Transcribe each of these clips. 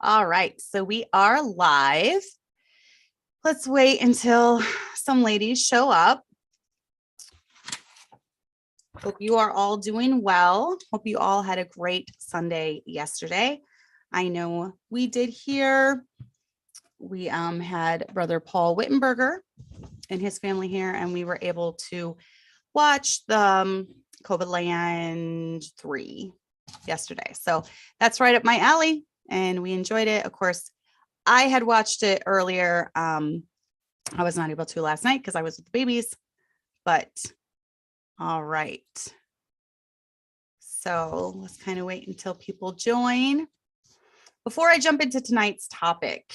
All right, so we are live. Let's wait until some ladies show up. Hope you are all doing well. Hope you all had a great Sunday yesterday. I know we did here. We had Brother Paul Wittenberger and his family here, and we were able to watch the COVID Land 3 yesterday. So that's right up my alley, and we enjoyed it. Of course, I had watched it earlier. I was not able to last night because I was with the babies, but all right. So let's kind of wait until people join. Before I jump into tonight's topic,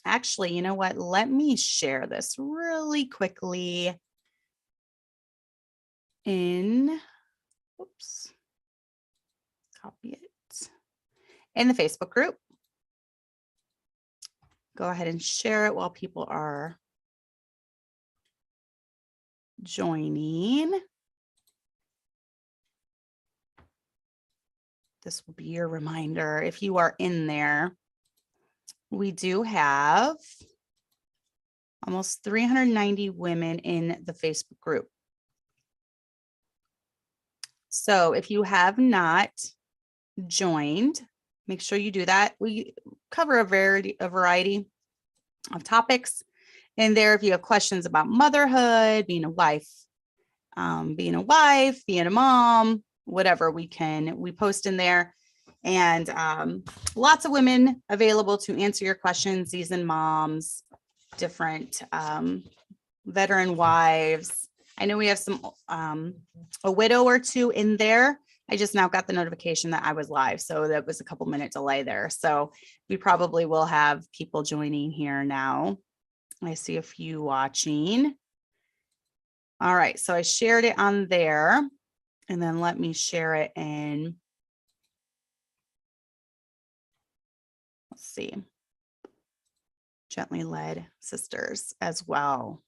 actually, you know what? Let me share this really quickly in, oops, copy it, in the Facebook group. Go ahead and share it while people are joining. This will be your reminder. If you are in there, we do have almost 390 women in the Facebook group. So if you have not joined, make sure you do that. We cover a variety of topics in there. If you have questions about motherhood, being a wife, being a mom, whatever, we post in there, and lots of women available to answer your questions, seasoned moms, different veteran wives. I know we have some a widow or two in there. I just now got the notification that I was live, so that was a couple minute delay there. So we probably will have people joining here now. I see a few watching. All right, so I shared it on there, and then let me share it in, let's see, Gently Led Sisters as well.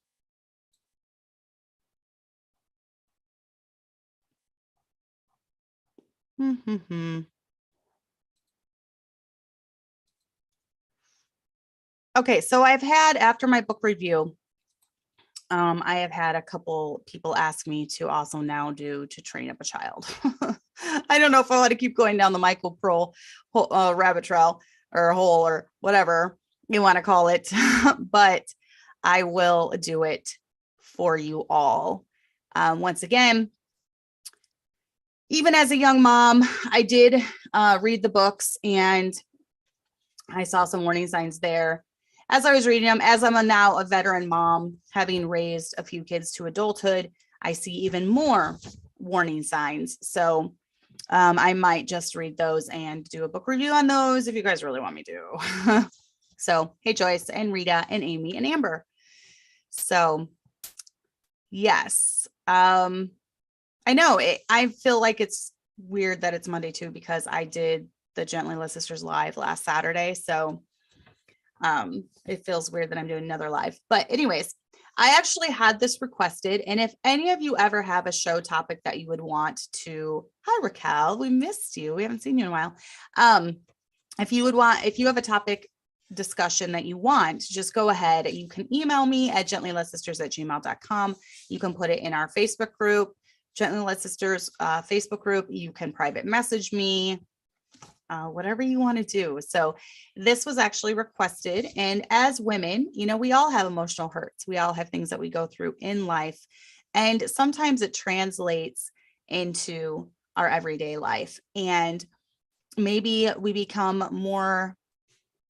Okay, so I've had, after my book review, I have had a couple people ask me to also now do to train up a child. I don't know if I want to keep going down the Michael Pearl rabbit trail or hole or whatever you want to call it, but I will do it for you all. Once again, even as a young mom, I did read the books, and I saw some warning signs there as I was reading them. As I'm now a veteran mom, having raised a few kids to adulthood, I see even more warning signs. So I might just read those and do a book review on those if you guys really want me to. So, hey, Joyce and Rita and Amy and Amber. So, yes. I know I feel like it's weird that it's Monday too, because I did the Gently Led Sisters live last Saturday. So it feels weird that I'm doing another live. But anyways, I actually had this requested. And if any of you ever have a show topic that you would want to, hi Raquel, we missed you. We haven't seen you in a while. If you have a topic discussion that you want, just go ahead. You can email me at gentlyledsisters@gmail.com. You can put it in our Facebook group, Gently Led Sisters Facebook group. You can private message me, whatever you want to do. So this was actually requested. And as women, you know, we all have emotional hurts. We all have things that we go through in life. And sometimes it translates into our everyday life. And maybe we become more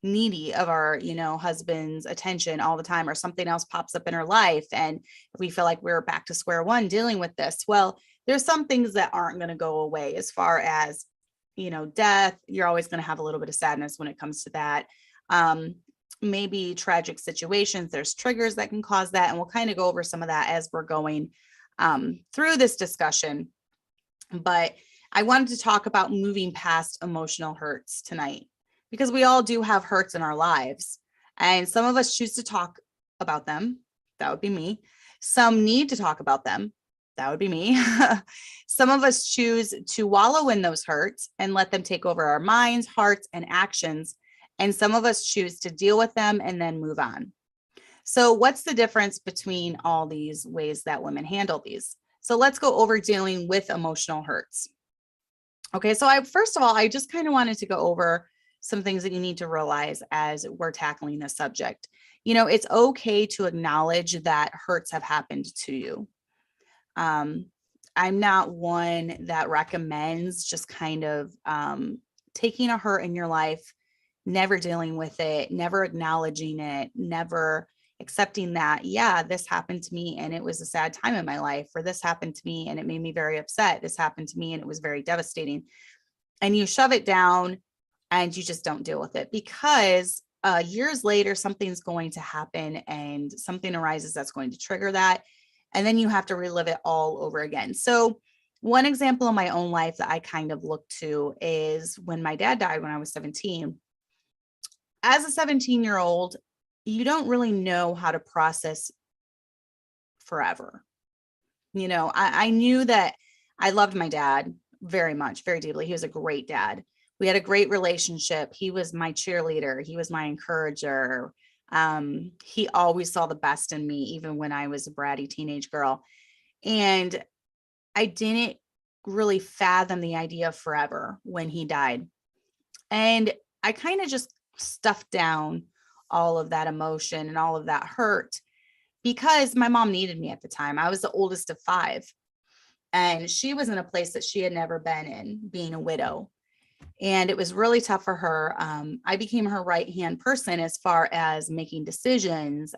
needy of our, husband's attention all the time, or something else pops up in our life, and we feel like we're back to square one dealing with this. Well, there's some things that aren't going to go away. As far as, death, you're always going to have a little bit of sadness when it comes to that. Maybe tragic situations, there's triggers that can cause that, and we'll kind of go over some of that as we're going through this discussion. But I wanted to talk about moving past emotional hurts tonight, because we all do have hurts in our lives, and some of us choose to talk about them. That would be me. Some need to talk about them. That would be me. Some of us choose to wallow in those hurts and let them take over our minds, hearts, and actions, And some of us choose to deal with them and then move on. So what's the difference between all these ways that women handle these? So let's go over dealing with emotional hurts. Okay, so first of all, I just kind of wanted to go over some things that you need to realize as we're tackling this subject. It's okay to acknowledge that hurts have happened to you. I'm not one that recommends just kind of taking a hurt in your life, never dealing with it, never acknowledging it, never accepting that, yeah, this happened to me and it was a sad time in my life, or this happened to me and it made me very upset. This happened to me and it was very devastating. And you shove it down and you just don't deal with it, because years later, something's going to happen and something arises that's going to trigger that. And then you have to relive it all over again. So one example in my own life that I kind of look to is when my dad died when I was 17. As a 17-year-old, you don't really know how to process forever. I knew that I loved my dad very much, very deeply. He was a great dad. We had a great relationship. He was my cheerleader. He was my encourager. He always saw the best in me, even when I was a bratty teenage girl. And I didn't really fathom the idea of forever when he died. And I kind of just stuffed down all of that emotion and all of that hurt because my mom needed me at the time. I was the oldest of 5, and she was in a place that she had never been in, being a widow. And it was really tough for her. I became her right-hand person as far as making decisions.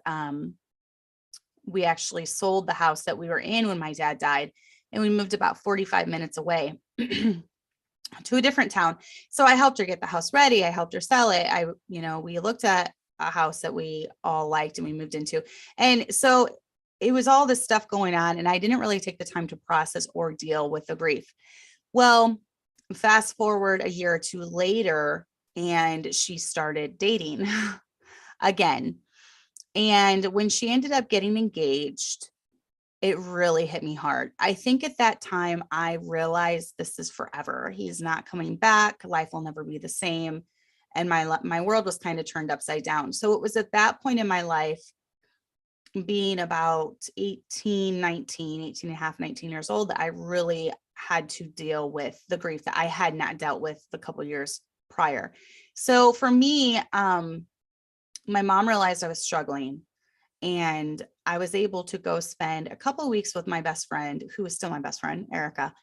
We actually sold the house that we were in when my dad died, and we moved about 45 minutes away to a different town. So I helped her get the house ready. I helped her sell it. We looked at a house that we all liked and we moved into. And so it was all this stuff going on, and I didn't really take the time to process or deal with the grief. Well, fast forward a year or two later, and she started dating again. And when she ended up getting engaged, it really hit me hard. I think at that time, I realized this is forever. He's not coming back. Life will never be the same. And my world was kind of turned upside down. So it was at that point in my life, being about 18 and a half, 19 years old, that I really had to deal with the grief that I had not dealt with the couple years prior. So for me, my mom realized I was struggling, and I was able to go spend a couple of weeks with my best friend, who is still my best friend, Erica,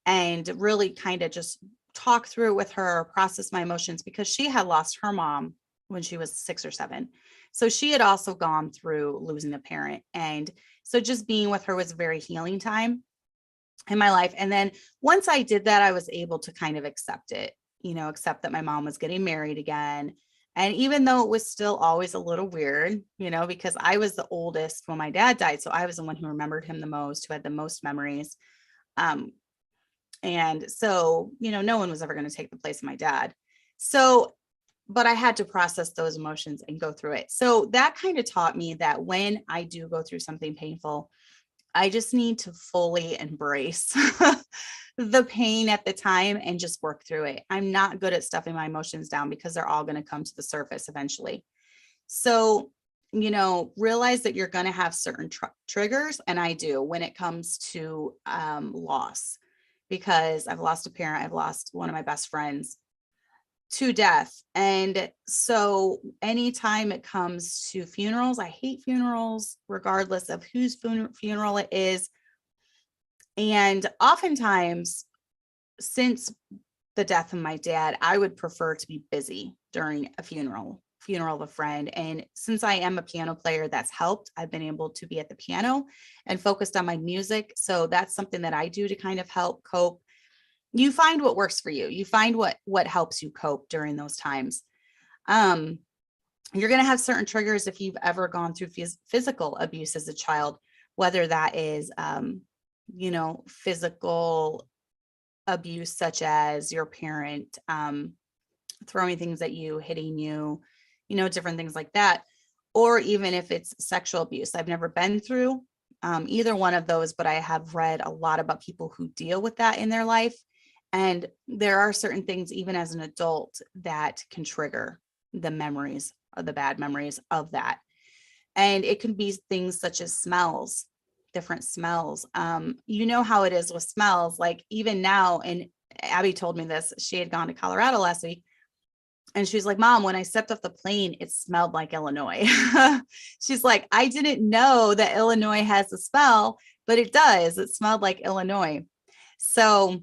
and really kind of just talk through it with her, process my emotions, because she had lost her mom when she was 6 or 7. So she had also gone through losing a parent. And so just being with her was a very healing time in my life. And then once I did that, I was able to kind of accept it, accept that my mom was getting married again. And even though it was still always a little weird, because I was the oldest when my dad died. So I was the one who remembered him the most, who had the most memories. And so, no one was ever going to take the place of my dad. So, but I had to process those emotions and go through it. So that kind of taught me that when I do go through something painful, I just need to fully embrace the pain at the time and just work through it. I'm not good at stuffing my emotions down, because they're all going to come to the surface eventually. So, realize that you're going to have certain triggers. And I do, when it comes to loss, because I've lost a parent. I've lost one of my best friends to death. And so anytime it comes to funerals, I hate funerals, regardless of whose funeral it is. And oftentimes, since the death of my dad, I would prefer to be busy during a funeral of a friend. And since I am a piano player, that's helped. I've been able to be at the piano and focused on my music. So that's something that I do to kind of help cope. You find what works for you. You find what helps you cope during those times. You're going to have certain triggers if you've ever gone through physical abuse as a child, whether that is, physical abuse, such as your parent throwing things at you, hitting you, different things like that. Or even if it's sexual abuse. I've never been through either one of those, but I have read a lot about people who deal with that in their life. And there are certain things, even as an adult, that can trigger the memories, of the bad memories of that. And it can be things such as smells, different smells. You know how it is with smells, like even now, and Abby told me this, she had gone to Colorado last week. And she's like, Mom, when I stepped off the plane, it smelled like Illinois. She's like, I didn't know that Illinois has a smell, but it does. It smelled like Illinois. So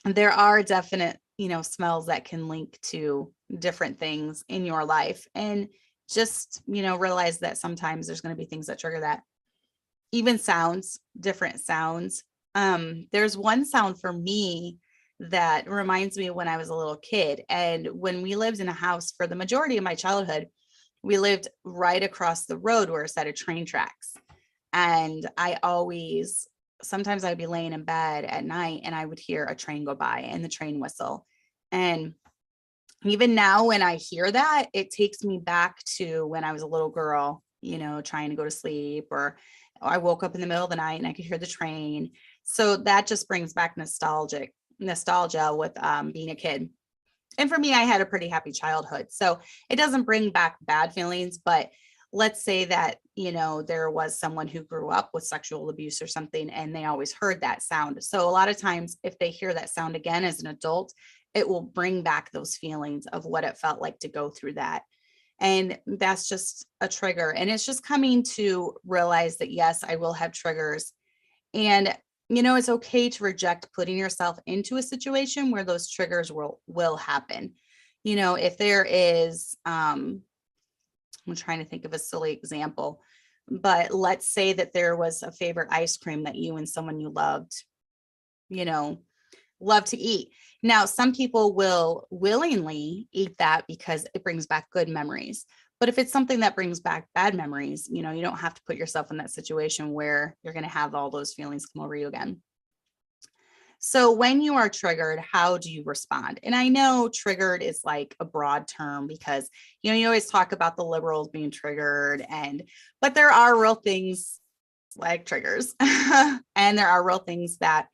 there are definite, smells that can link to different things in your life. And just, realize that sometimes there's going to be things that trigger that. Even sounds, different sounds. There's one sound for me that reminds me of when I was a little kid. And when we lived in a house for the majority of my childhood, we lived right across the road where a set of train tracks. And sometimes I'd be laying in bed at night and I would hear a train go by and the train whistle. And even now when I hear that, it takes me back to when I was a little girl, trying to go to sleep, or I woke up in the middle of the night and I could hear the train. So that just brings back nostalgia with being a kid. And for me, I had a pretty happy childhood. So it doesn't bring back bad feelings, but let's say that, there was someone who grew up with sexual abuse or something, and they always heard that sound. So a lot of times if they hear that sound again as an adult, it will bring back those feelings of what it felt like to go through that. And that's just a trigger. And it's just coming to realize that, yes, I will have triggers. And it's okay to reject putting yourself into a situation where those triggers will happen. If there is, I'm trying to think of a silly example, but let's say that there was a favorite ice cream that you and someone you loved, love to eat. Now, some people will willingly eat that because it brings back good memories. But if it's something that brings back bad memories, you don't have to put yourself in that situation where you're going to have all those feelings come over you again. So when you are triggered, how do you respond? And I know triggered is like a broad term because, you always talk about the liberals being triggered, but there are real things like triggers and there are real things that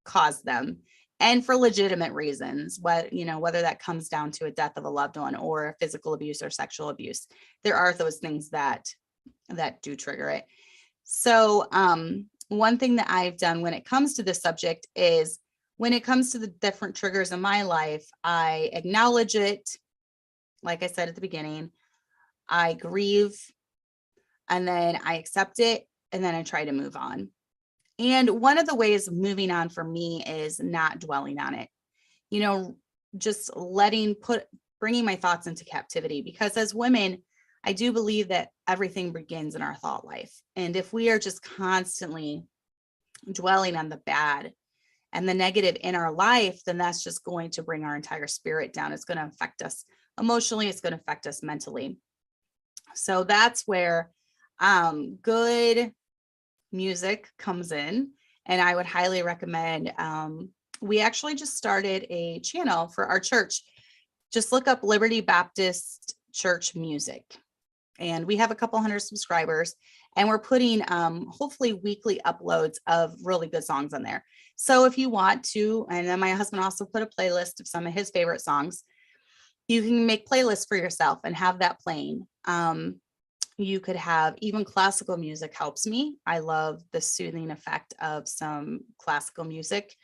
cause them, and for legitimate reasons, whether that comes down to a death of a loved one or physical abuse or sexual abuse, there are those things that do trigger it. So one thing that I've done when it comes to this subject is, when it comes to the different triggers in my life, I acknowledge it. Like I said at the beginning, I grieve, and then I accept it, and then I try to move on. And one of the ways of moving on for me is not dwelling on it, just bringing my thoughts into captivity, because as women, I do believe that everything begins in our thought life. And if we are just constantly dwelling on the bad and the negative in our life, then that's just going to bring our entire spirit down. It's going to affect us emotionally. It's going to affect us mentally. So that's where good music comes in. And I would highly recommend, we actually just started a channel for our church. Just look up Liberty Baptist Church Music. And we have a couple hundred subscribers, and we're putting hopefully weekly uploads of really good songs on there. So if you want to, and then my husband also put a playlist of some of his favorite songs, you can make playlists for yourself and have that playing. You could have even classical music helps me. I love the soothing effect of some classical music.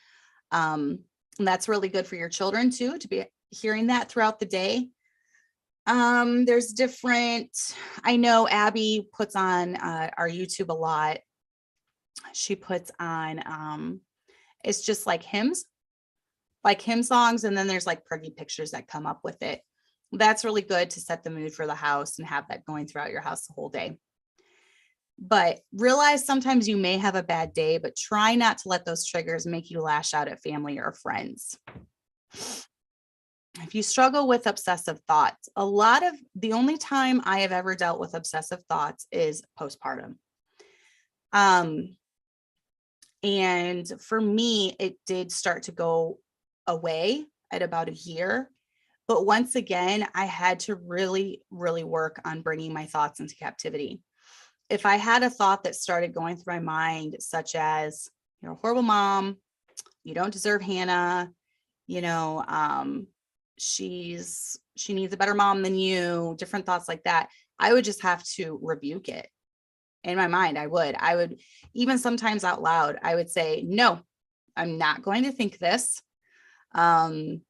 And that's really good for your children too, to be hearing that throughout the day. There's different, I know Abby puts on our YouTube a lot. She puts on, it's just like hymn songs. And then there's like pretty pictures that come up with it. That's really good to set the mood for the house and have that going throughout your house the whole day. But realize sometimes you may have a bad day, but try not to let those triggers make you lash out at family or friends. If you struggle with obsessive thoughts, the only time I have ever dealt with obsessive thoughts is postpartum. And for me, it did start to go away at about a year. But once again, I had to really, really work on bringing my thoughts into captivity. If I had a thought that started going through my mind, such as, you're a horrible mom, you don't deserve Hannah, she needs a better mom than you, different thoughts like that, I would just have to rebuke it in my mind. I would even sometimes out loud, I would say, no, I'm not going to think this. You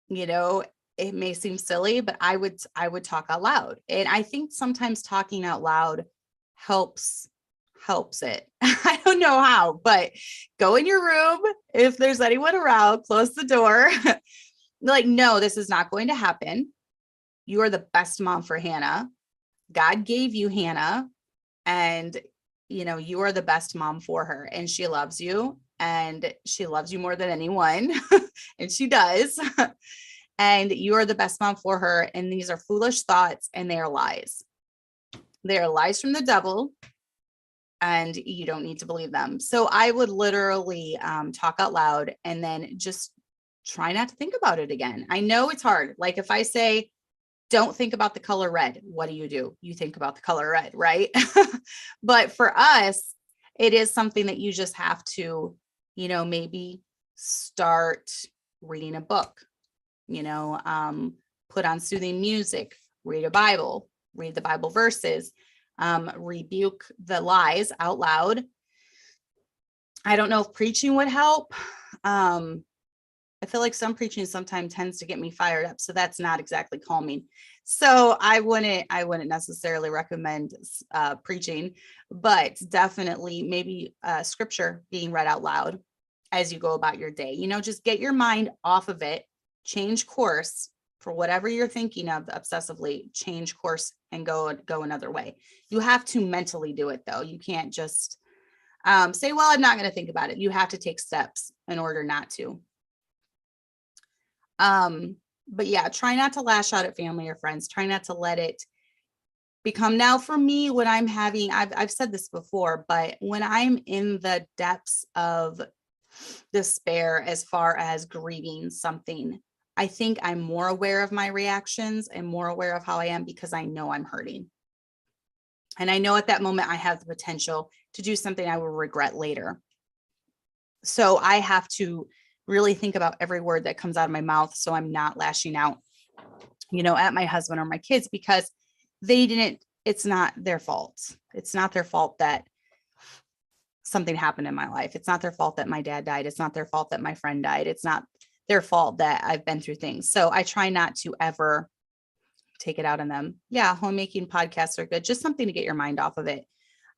know, it may seem silly, but I would talk out loud. And I think sometimes talking out loud helps it. I don't know how, but go in your room. If there's anyone around, close the door. Like, no, this is not going to happen. You are the best mom for Hannah. God gave you Hannah, and you are the best mom for her, and she loves you, and she loves you more than anyone. And she does. And you are the best mom for her. And these are foolish thoughts, and they are lies. They are lies from the devil, and you don't need to believe them. So I would literally talk out loud and then just try not to think about it again. I know it's hard. Like if I say, don't think about the color red, what do? You think about the color red, right? But for us, it is something that you just have to, maybe start reading a book, put on soothing music, read a Bible, read the Bible verses, rebuke the lies out loud. I don't know if preaching would help. I feel like some preaching sometimes tends to get me fired up, so that's not exactly calming. So I wouldn't necessarily recommend preaching, but definitely maybe scripture being read out loud as you go about your day. Just get your mind off of it, change course for whatever you're thinking of obsessively, change course and go another way. You have to mentally do it though. You can't just say, well, I'm not going to think about it. You have to take steps in order not to. But yeah, try not to lash out at family or friends. Try not to let it become, now for me, when I'm having, I've said this before, but when I'm in the depths of despair, as far as grieving something, I think I'm more aware of my reactions and more aware of how I am, because I know I'm hurting. And I know at that moment I have the potential to do something I will regret later. So I have to really think about every word that comes out of my mouth, so I'm not lashing out, at my husband or my kids, because it's not their fault. It's not their fault that something happened in my life. It's not their fault that my dad died. It's not their fault that my friend died. It's not their fault that I've been through things. So I try not to ever take it out on them. Yeah, homemaking podcasts are good. Just something to get your mind off of it.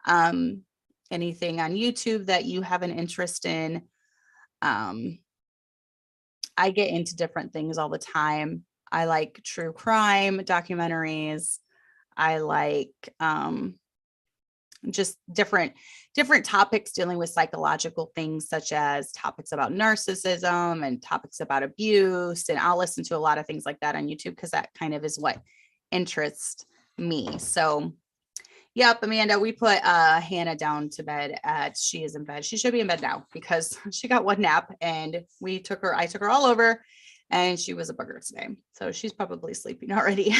Anything on YouTube that you have an interest in. I get into different things all the time. I like true crime documentaries. I like just different topics dealing with psychological things, such as topics about narcissism and topics about abuse. And I'll listen to a lot of things like that on YouTube, because that kind of is what interests me. So yep, Amanda, we put Hannah down to bed. She is in bed. She should be in bed now, because she got one nap, and I took her all over, and she was a booger today. So she's probably sleeping already.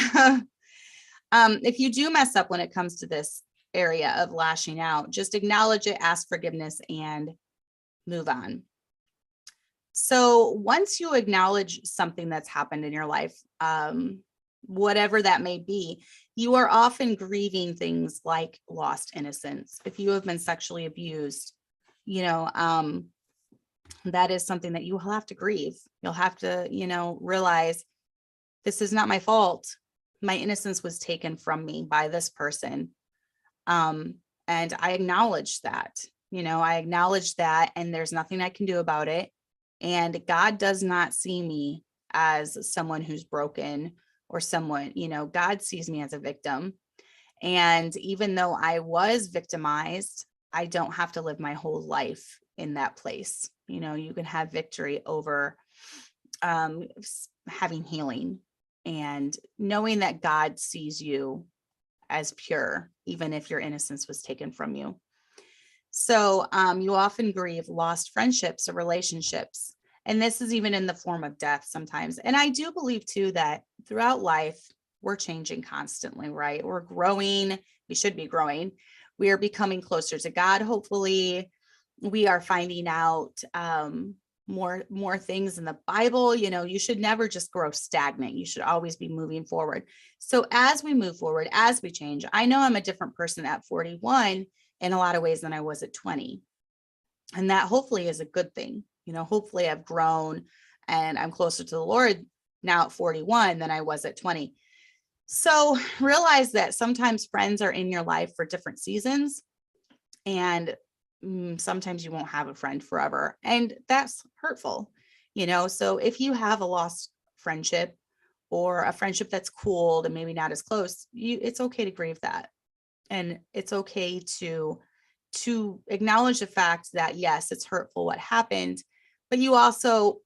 If you do mess up when it comes to this area of lashing out, just acknowledge it, ask forgiveness, and move on. So once you acknowledge something that's happened in your life, whatever that may be, you are often grieving things like lost innocence. If you have been sexually abused, that is something that you will have to grieve. You'll have to, realize, this is not my fault. My innocence was taken from me by this person. And I acknowledge that, and there's nothing I can do about it. And God does not see me as someone who's broken, or someone, God sees me as a victim. And even though I was victimized, I don't have to live my whole life in that place. You can have victory over having healing, and knowing that God sees you as pure, even if your innocence was taken from you. So you often grieve lost friendships or relationships. And this is even in the form of death sometimes. And I do believe too that throughout life, we're changing constantly, right? We're growing. We should be growing. We are becoming closer to God. Hopefully we are finding out more things in the Bible. You should never just grow stagnant. You should always be moving forward. So as we move forward, as we change, I know I'm a different person at 41 in a lot of ways than I was at 20. And that hopefully is a good thing. Hopefully I've grown and I'm closer to the Lord now at 41 than I was at 20. So realize that sometimes friends are in your life for different seasons, and sometimes you won't have a friend forever, and that's hurtful. So if you have a lost friendship or a friendship that's cooled and maybe not as close, it's okay to grieve that. And it's okay to acknowledge the fact that, yes, it's hurtful what happened, but you also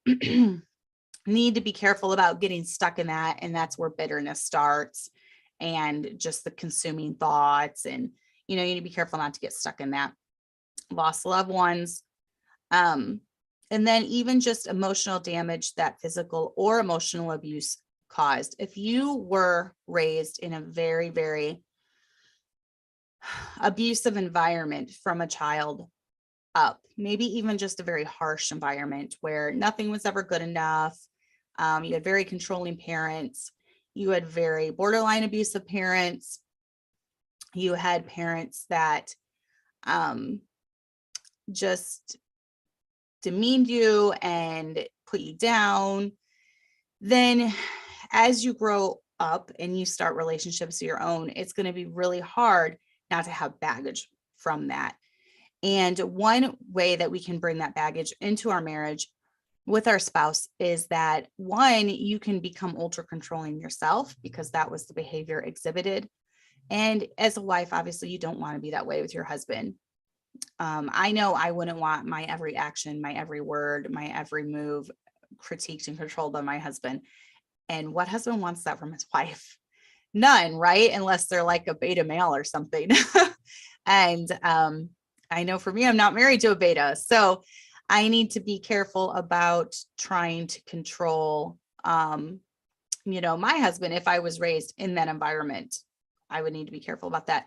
need to be careful about getting stuck in that. And that's where bitterness starts, and just the consuming thoughts. And, you need to be careful not to get stuck in that. Lost loved ones. And then even just emotional damage that physical or emotional abuse caused. If you were raised in a very, very abusive environment from a child up, maybe even just a very harsh environment where nothing was ever good enough. You had very controlling parents. You had very borderline abusive parents. You had parents that just demeaned you and put you down. Then as you grow up and you start relationships of your own, it's going to be really hard not to have baggage from that. And one way that we can bring that baggage into our marriage with our spouse is that, one, you can become ultra controlling yourself because that was the behavior exhibited. And as a wife, obviously, you don't want to be that way with your husband. I know I wouldn't want my every action, my every word, my every move critiqued and controlled by my husband. And what husband wants that from his wife? None, right? Unless they're like a beta male or something. And I know for me, I'm not married to a beta. So I need to be careful about trying to control, my husband. If I was raised in that environment, I would need to be careful about that.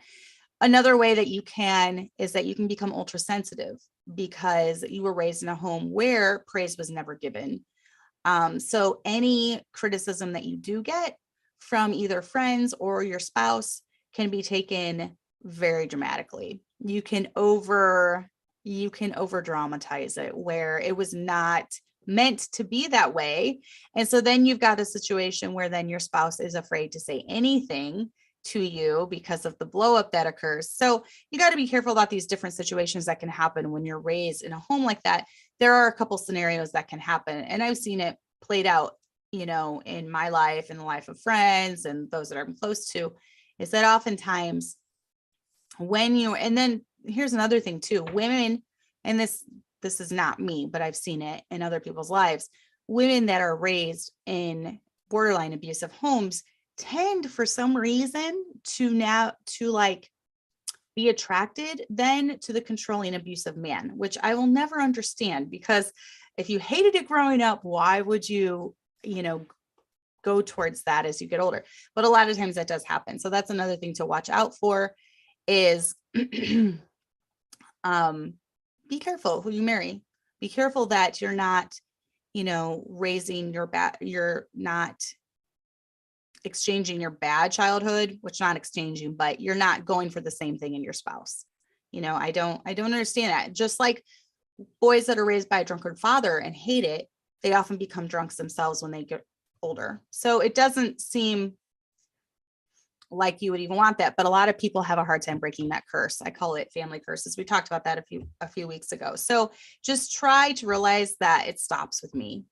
Another way that you can is that you can become ultra sensitive because you were raised in a home where praise was never given. So any criticism that you do get from either friends or your spouse can be taken very dramatically. You can over dramatize it where it was not meant to be that way. And so then you've got a situation where then your spouse is afraid to say anything to you because of the blow up that occurs. So you got to be careful about these different situations that can happen when you're raised in a home like that. There are a couple scenarios that can happen, and I've seen it played out, in my life, in the life of friends and those that I'm close to, is that oftentimes and then here's another thing too, women, and this is not me, but I've seen it in other people's lives, women that are raised in borderline abusive homes tend for some reason to like be attracted then to the controlling abusive man, which I will never understand, because if you hated it growing up, why would you, go towards that as you get older? But a lot of times that does happen. So that's another thing to watch out for is be careful who you marry. Be careful that you're not, raising you're not exchanging your bad childhood, which not exchanging, but you're not going for the same thing in your spouse. I don't understand that. Just like boys that are raised by a drunkard father and hate it, they often become drunks themselves when they get older. So it doesn't seem like you would even want that, but a lot of people have a hard time breaking that curse. I call it family curses. We talked about that a few weeks ago. So just try to realize that it stops with me.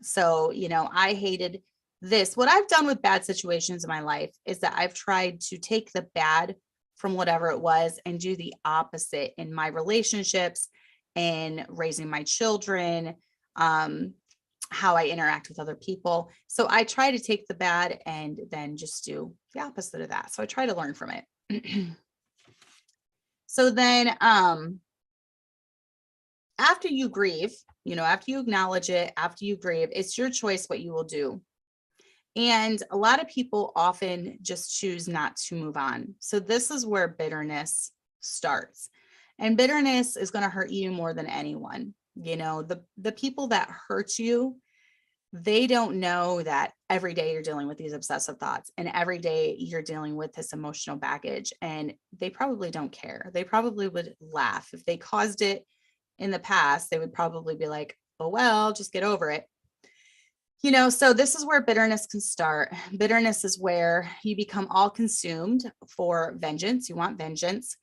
So, I hated this. What I've done with bad situations in my life is that I've tried to take the bad from whatever it was and do the opposite in my relationships and raising my children, how I interact with other people. So I try to take the bad and then just do the opposite of that. So I try to learn from it. So then, after you grieve, after you acknowledge it, after you grieve, it's your choice what you will do. And a lot of people often just choose not to move on. So this is where bitterness starts. And bitterness is going to hurt you more than anyone. The people that hurt you, they don't know that every day you're dealing with these obsessive thoughts and every day you're dealing with this emotional baggage, and they probably don't care. They probably would laugh. If they caused it in the past, they would probably be like, oh, well, just get over it. So this is where bitterness can start. Bitterness is where you become all consumed for vengeance. You want vengeance.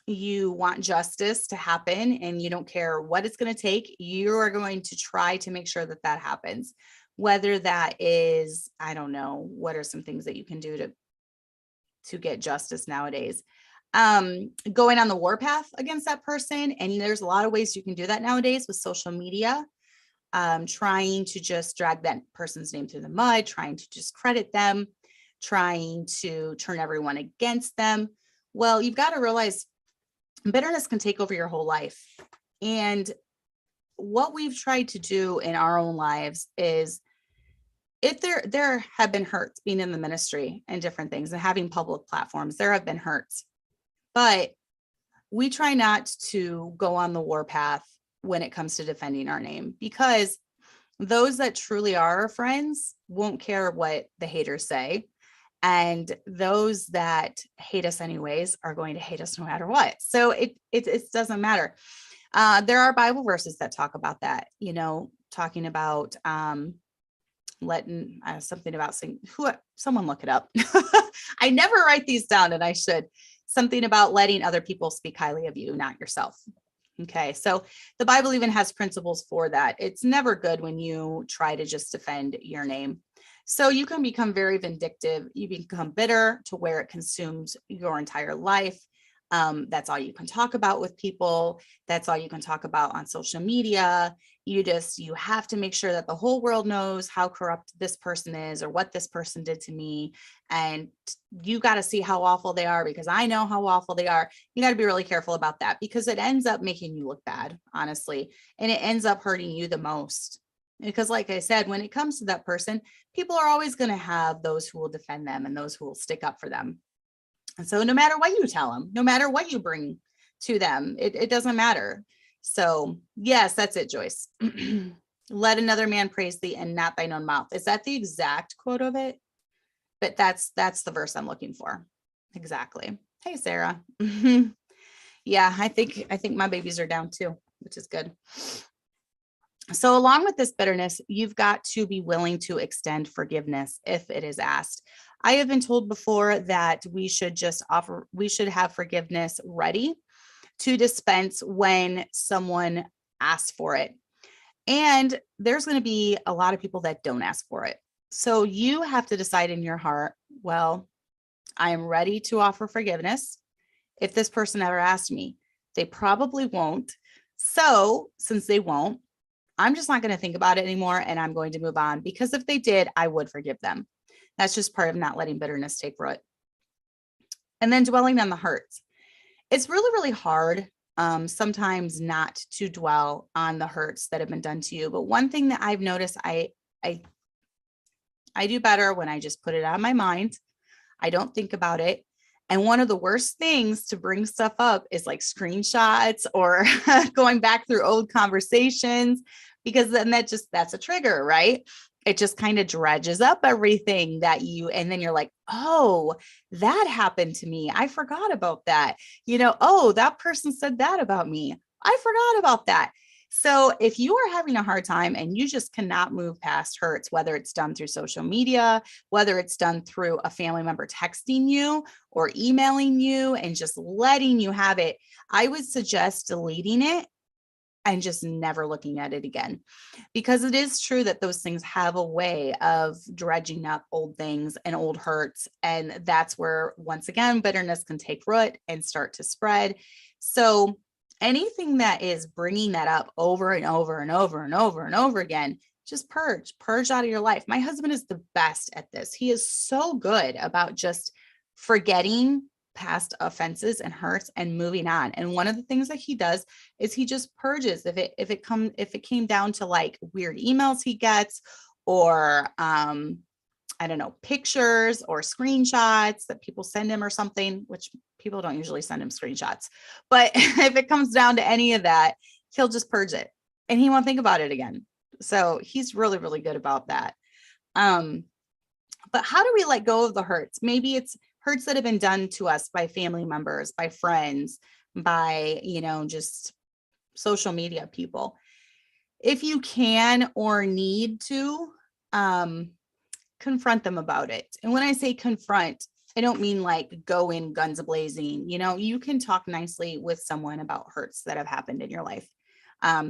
You want justice to happen, and you don't care what it's going to take. You are going to try to make sure that that happens. Whether that is, I don't know, what are some things that you can do to get justice nowadays? Going on the warpath against that person. And there's a lot of ways you can do that nowadays with social media. Trying to just drag that person's name through the mud, trying to discredit them, trying to turn everyone against them. Well, you've got to realize bitterness can take over your whole life. And what we've tried to do in our own lives is, if there have been hurts being in the ministry and different things and having public platforms, there have been hurts, but we try not to go on the warpath when it comes to defending our name, because those that truly are our friends won't care what the haters say. And those that hate us anyways are going to hate us no matter what. So it doesn't matter. There are Bible verses that talk about that, talking about letting something about saying, someone look it up. I never write these down, and I should. Something about letting other people speak highly of you, not yourself. Okay, so the Bible even has principles for that. It's never good when you try to just defend your name. So you can become very vindictive. You become bitter to where it consumes your entire life. That's all you can talk about with people. That's all you can talk about on social media. You have to make sure that the whole world knows how corrupt this person is or what this person did to me. And you got to see how awful they are, because I know how awful they are. You got to be really careful about that, because it ends up making you look bad, honestly. And it ends up hurting you the most. Because like I said, when it comes to that person, people are always going to have those who will defend them and those who will stick up for them. And so no matter what you tell them, no matter what you bring to them, it doesn't matter. So yes, that's it, Joyce. Let another man praise thee and not thine own mouth. Is that the exact quote of it? But that's the verse I'm looking for. Exactly. Hey, Sarah. Yeah, I think my babies are down too, which is good. So along with this bitterness, you've got to be willing to extend forgiveness if it is asked. I have been told before that we should have forgiveness ready to dispense when someone asks for it. And there's going to be a lot of people that don't ask for it. So you have to decide in your heart, well, I am ready to offer forgiveness. If this person ever asked me, they probably won't. So since they won't, I'm just not going to think about it anymore, and I'm going to move on, because if they did, I would forgive them. That's just part of not letting bitterness take root. And then dwelling on the hurts. It's really, really hard sometimes not to dwell on the hurts that have been done to you. But one thing that I've noticed, I do better when I just put it out of my mind. I don't think about it. And one of the worst things to bring stuff up is like screenshots or going back through old conversations, because then that's a trigger, right? It just kind of dredges up everything and then you're like, oh, that happened to me. I forgot about that. Oh, that person said that about me. I forgot about that. So if you are having a hard time and you just cannot move past hurts, whether it's done through social media, whether it's done through a family member texting you or emailing you and just letting you have it, I would suggest deleting it and just never looking at it again. Because it is true that those things have a way of dredging up old things and old hurts. And that's where, once again, bitterness can take root and start to spread. So anything that is bringing that up over and over and over and over and over again, just purge out of your life. My husband is the best at this. He is so good about just forgetting past offenses and hurts and moving on. And one of the things that he does is he just purges. If it came down to like weird emails he gets, or I don't know, pictures or screenshots that people send him or something, which people don't usually send him screenshots. But if it comes down to any of that, he'll just purge it and he won't think about it again. So he's really, really good about that. But how do we let go of the hurts? Maybe it's hurts that have been done to us by family members, by friends, by, just social media people. If you can or need to, confront them about it. And when I say confront, I don't mean like go in guns a-blazing. You can talk nicely with someone about hurts that have happened in your life,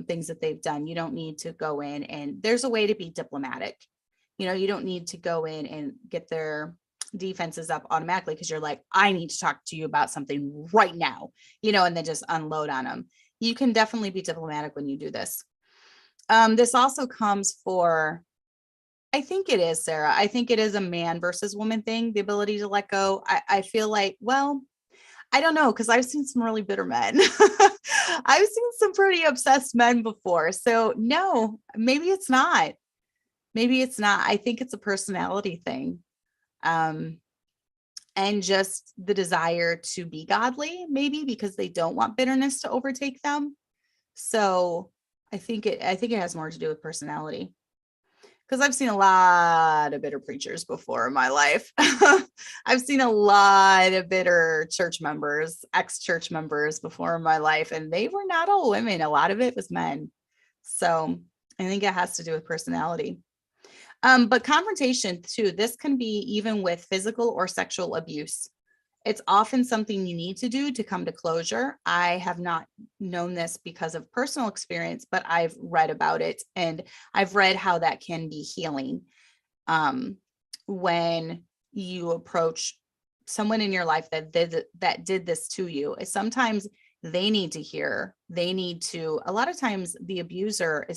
things that they've done. You don't need to go in, and there's a way to be diplomatic. You don't need to go in and get their defenses up automatically because you're like, I need to talk to you about something right now, and then just unload on them. You can definitely be diplomatic when you do this. This also comes for, I think it is, Sarah. I think it is a man versus woman thing, the ability to let go. I feel like, well, I don't know, because I've seen some really bitter men. I've seen some pretty obsessed men before. So no, maybe it's not. Maybe it's not. I think it's a personality thing. And just the desire to be godly, maybe because they don't want bitterness to overtake them. So I think it has more to do with personality. Because I've seen a lot of bitter preachers before in my life. I've seen a lot of bitter church members, ex-church members before in my life, and they were not all women. A lot of it was men. So I think it has to do with personality. But confrontation too, this can be even with physical or sexual abuse. It's often something you need to do to come to closure. I have not known this because of personal experience, but I've read about it, and I've read how that can be healing. When you approach someone in your life that did this to you, sometimes they need to hear, a lot of times the abuser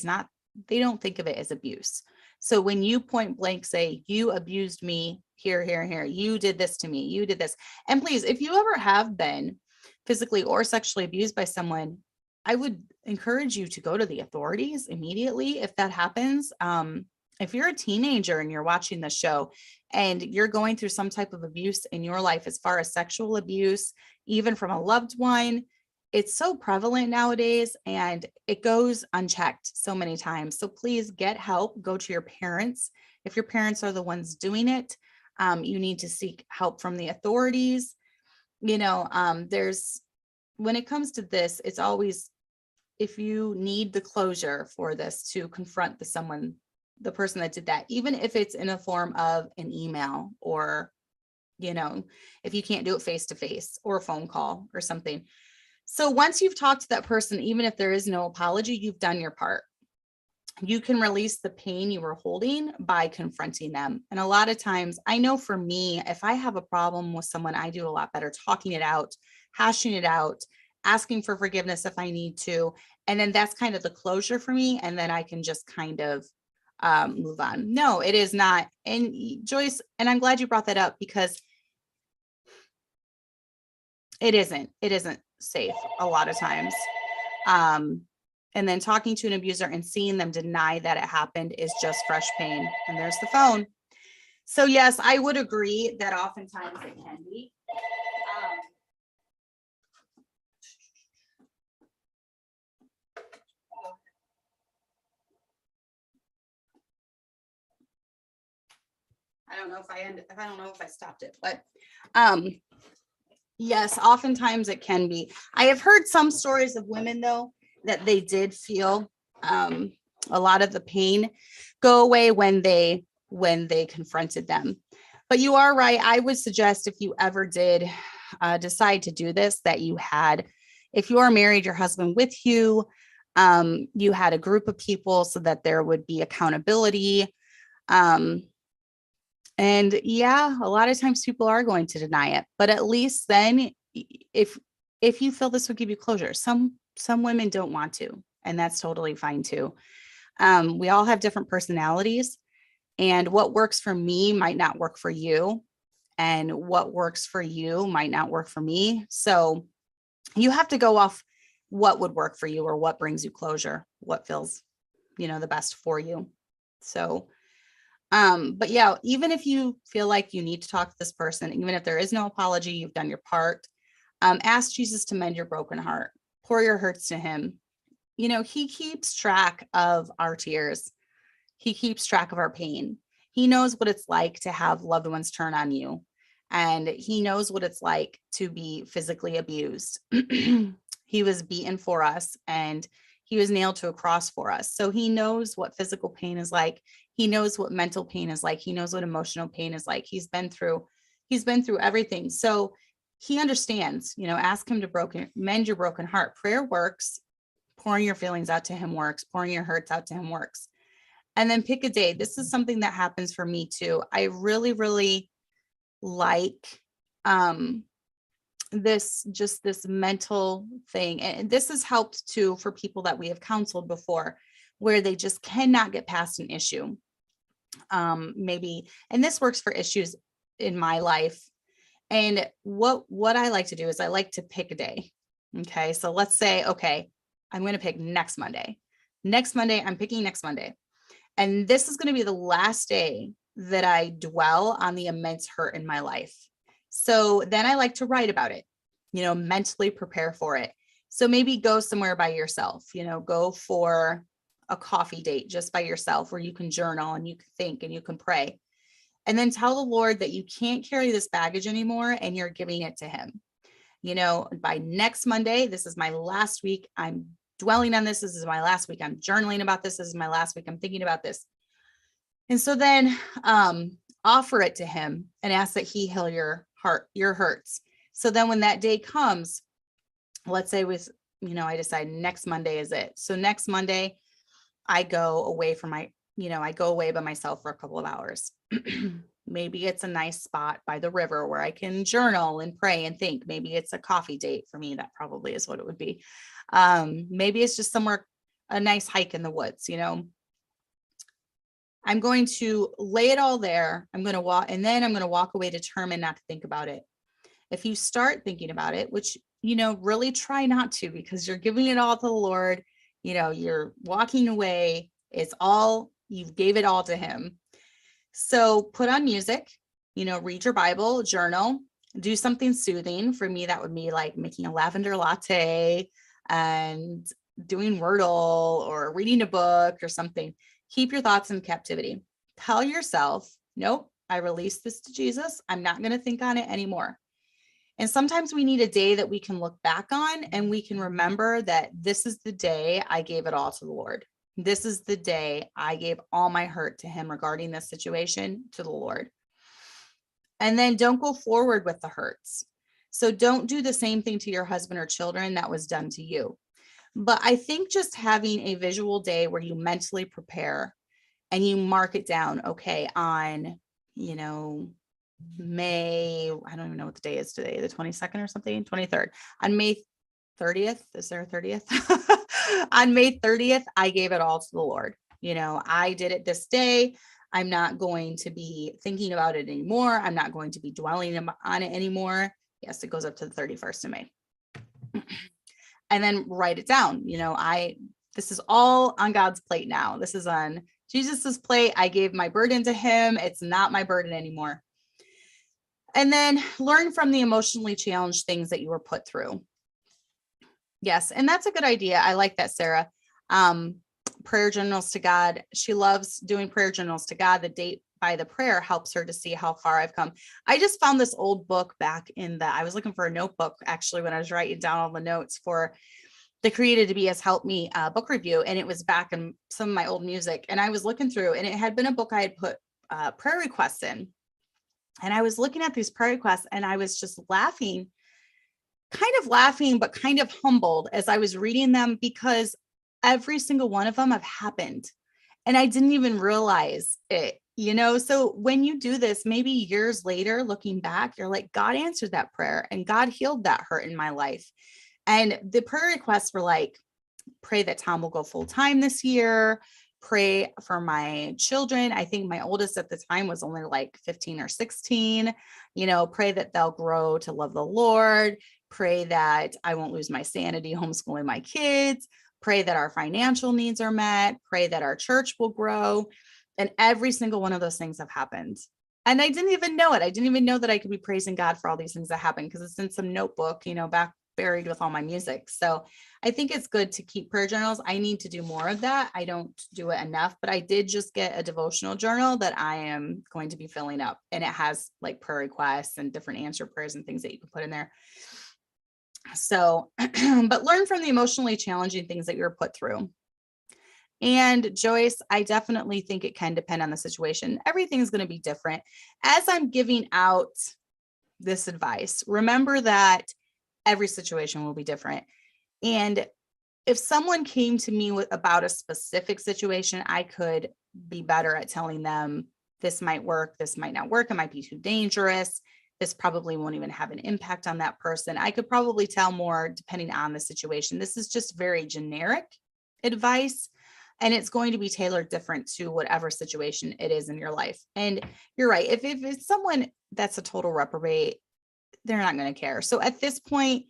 they don't think of it as abuse. So when you point blank say, you abused me here, you did this to me, you did this. And please, if you ever have been physically or sexually abused by someone, I would encourage you to go to the authorities immediately if that happens. If you're a teenager and you're watching the show and you're going through some type of abuse in your life, as far as sexual abuse, even from a loved one, it's so prevalent nowadays and it goes unchecked so many times. So please get help, go to your parents. If your parents are the ones doing it, you need to seek help from the authorities. When it comes to this, it's always, if you need the closure for this, to confront the person that did that, even if it's in a form of an email or, if you can't do it face to face or a phone call or something. So once you've talked to that person, even if there is no apology, you've done your part. You can release the pain you were holding by confronting them. And a lot of times, I know for me, if I have a problem with someone, I do a lot better talking it out, hashing it out, asking for forgiveness if I need to. And then that's kind of the closure for me. And then I can just kind of move on. No, it is not. And Joyce, and I'm glad you brought that up, because it isn't safe a lot of times. And then talking to an abuser and seeing them deny that it happened is just fresh pain. And there's the phone. So yes, I would agree that oftentimes it can be. I don't know if I stopped it, but yes, oftentimes it can be. I have heard some stories of women, though, that they did feel a lot of the pain go away when they confronted them. But you are right. I would suggest, if you ever did decide to do this, that if you are married, your husband with you, you had a group of people so that there would be accountability. And yeah, a lot of times people are going to deny it, but at least then, if you feel this would give you closure, some women don't want to, and that's totally fine too. We all have different personalities, and what works for me might not work for you, and what works for you might not work for me. So you have to go off what would work for you, or what brings you closure, what feels, the best for you. So but yeah, even if you feel like you need to talk to this person, even if there is no apology, you've done your part. Ask Jesus to mend your broken heart. Pour your hurts to him. he keeps track of our tears. He keeps track of our pain. He knows what it's like to have loved ones turn on you. And he knows what it's like to be physically abused. He was beaten for us and he was nailed to a cross for us. So he knows what physical pain is like. He knows what mental pain is like. He knows what emotional pain is like. He's been through everything. So he understands, ask him to mend your broken heart. Prayer works. Pouring your feelings out to him works. Pouring your hurts out to him works. And then pick a day. This is something that happens for me too. I really, really like this mental thing. And this has helped too for people that we have counseled before, where they just cannot get past an issue. Maybe, and this works for issues in my life. And what I like to do is I like to pick a day. Okay. So let's say, okay, I'm going to pick next Monday. I'm picking next Monday. And this is going to be the last day that I dwell on the immense hurt in my life. So then I like to write about it, mentally prepare for it. So maybe go somewhere by yourself, go for a coffee date just by yourself where you can journal and you can think and you can pray. And then tell the Lord that you can't carry this baggage anymore and you're giving it to him. By next Monday, this is my last week. I'm dwelling on this. This is my last week. I'm journaling about this. This is my last week. I'm thinking about this. And so then offer it to him and ask that he heal your heart, your hurts. So then when that day comes, let's say I decide next Monday is it. So next Monday, I go away I go away by myself for a couple of hours. Maybe it's a nice spot by the river where I can journal and pray and think. Maybe it's a coffee date for me. That probably is what it would be. Maybe it's just somewhere, a nice hike in the woods, I'm going to lay it all there. I'm going to walk, and then I'm going to walk away determined not to think about it. If you start thinking about it, which, really try not to, because you're giving it all to the Lord, you're walking away. You gave it all to him. So put on music, read your Bible, journal, do something soothing. For me, that would be like making a lavender latte and doing Wordle or reading a book or something. Keep your thoughts in captivity. Tell yourself, nope, I release this to Jesus. I'm not going to think on it anymore. And sometimes we need a day that we can look back on and we can remember that this is the day I gave it all to the Lord. This is the day I gave all my hurt to him regarding this situation to the Lord. And then don't go forward with the hurts. So don't do the same thing to your husband or children that was done to you. But I think just having a visual day where you mentally prepare and you mark it down, okay, on, May, I don't even know what the day is today, the 22nd or something, 23rd. On May 30th, is there a 30th? On May 30th, I gave it all to the Lord. I did it this day. I'm not going to be thinking about it anymore. I'm not going to be dwelling on it anymore. Yes, it goes up to the 31st of May. And then write it down. This is all on God's plate now. This is on Jesus's plate. I gave my burden to him. It's not my burden anymore. And then learn from the emotionally challenged things that you were put through. Yes. And that's a good idea. I like that, Sarah. Prayer journals to God. She loves doing prayer journals to God. The date by the prayer helps her to see how far I've come. I just found this old book back I was looking for a notebook actually when I was writing down all the notes for the Created to Be Has Helped Me book review. And it was back in some of my old music. And I was looking through, and it had been a book I had put prayer requests in. And I was looking at these prayer requests and I was just laughing, but kind of humbled as I was reading them, because every single one of them have happened and I didn't even realize it, So when you do this, maybe years later, looking back, you're like, God answered that prayer and God healed that hurt in my life. And the prayer requests were like, pray that Tom will go full time this year. Pray for my children. I think my oldest at the time was only like 15 or 16, pray that they'll grow to love the Lord. Pray that I won't lose my sanity homeschooling my kids. Pray that our financial needs are met. Pray that our church will grow. And every single one of those things have happened. And I didn't even know it. I didn't even know that I could be praising God for all these things that happened, because it's in some notebook, back buried with all my music. So I think it's good to keep prayer journals. I need to do more of that. I don't do it enough, but I did just get a devotional journal that I am going to be filling up, and it has like prayer requests and different answer prayers and things that you can put in there. So, but learn from the emotionally challenging things that you're put through. And Joyce, I definitely think it can depend on the situation. Everything's going to be different. As I'm giving out this advice, remember that every situation will be different. And if someone came to me about a specific situation, I could be better at telling them this might work, this might not work, it might be too dangerous, this probably won't even have an impact on that person. I could probably tell more depending on the situation. This is just very generic advice, and it's going to be tailored different to whatever situation it is in your life. And you're right. If it's someone that's a total reprobate, they're not going to care. So at this point,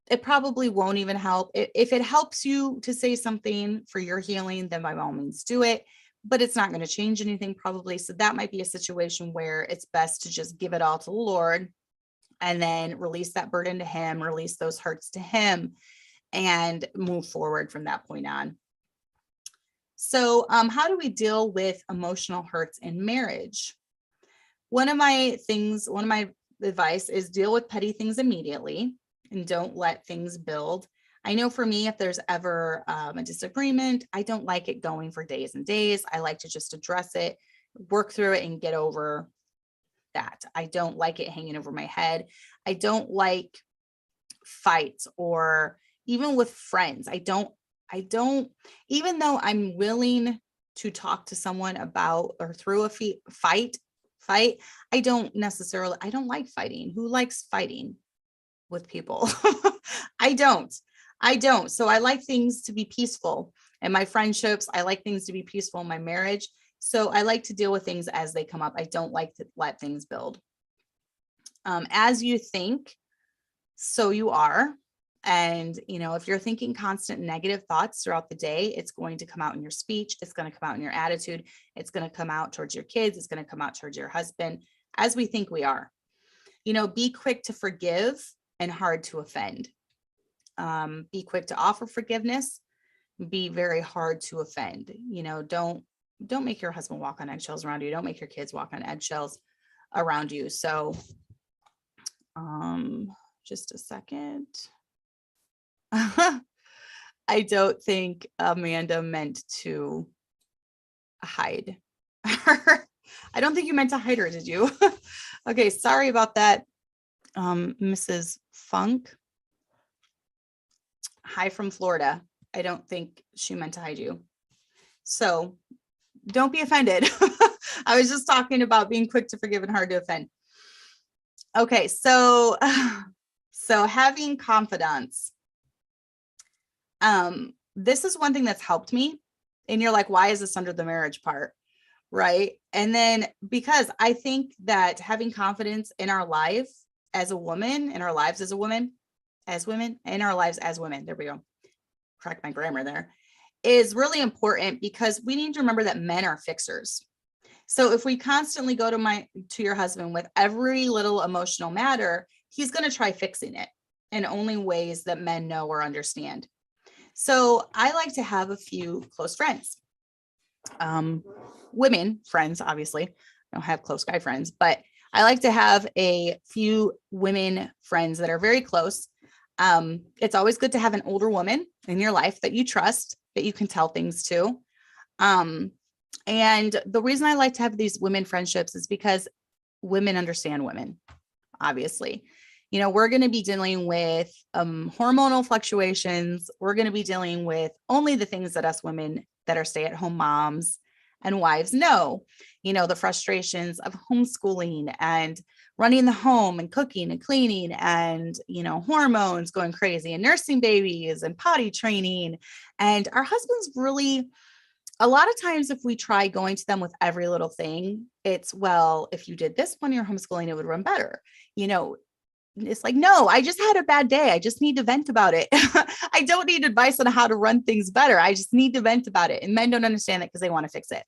it probably won't even help. If it helps you to say something for your healing, then by all means do it, but it's not going to change anything probably. So that might be a situation where it's best to just give it all to the Lord and then release that burden to him, release those hurts to him, and move forward from that point on. So how do we deal with emotional hurts in marriage? One of my advice is deal with petty things immediately and don't let things build. I know for me, if there's ever a disagreement, I don't like it going for days and days. I like to just address it, work through it, and get over that. I don't like it hanging over my head. I don't like fights, or even with friends. I don't, even though I'm willing to talk to someone about or through a fight, I don't like fighting. Who likes fighting with people? I don't. So I like things to be peaceful in my friendships. I like things to be peaceful in my marriage. So I like to deal with things as they come up. I don't like to let things build. As you think, so you are. And, if you're thinking constant negative thoughts throughout the day, it's going to come out in your speech. It's going to come out in your attitude. It's going to come out towards your kids. It's going to come out towards your husband, as we think we are. Be quick to forgive and hard to offend. Be quick to offer forgiveness. Be very hard to offend. Don't make your husband walk on eggshells around you. Don't make your kids walk on eggshells around you. So, just a second. I don't think Amanda meant to hide her. I don't think you meant to hide her, did you? Okay, sorry about that, Mrs. Funk. Hi from Florida. I don't think she meant to hide you. So don't be offended. I was just talking about being quick to forgive and hard to offend. Okay, so having confidence. This is one thing that's helped me. And you're like, why is this under the marriage part? Right. And then because I think that having confidence in our life as a woman, in our lives as a woman, as women, in our lives as women, there we go. Correct my grammar there, is really important, because we need to remember that men are fixers. So if we constantly go to your husband with every little emotional matter, he's going to try fixing it in only ways that men know or understand. So I like to have a few close friends, women friends, obviously. I don't have close guy friends, but I like to have a few women friends that are very close. It's always good to have an older woman in your life that you trust, that you can tell things to. And the reason I like to have these women friendships is because women understand women, obviously. We're going to be dealing with hormonal fluctuations. We're going to be dealing with only the things that us women that are stay-at-home moms and wives know, the frustrations of homeschooling and running the home and cooking and cleaning and, hormones going crazy and nursing babies and potty training. And our husbands really, a lot of times, if we try going to them with every little thing, it's, well, if you did this when you're homeschooling, it would run better. It's like, no, I just had a bad day. I just need to vent about it. I don't need advice on how to run things better. I just need to vent about it. And men don't understand that because they want to fix it.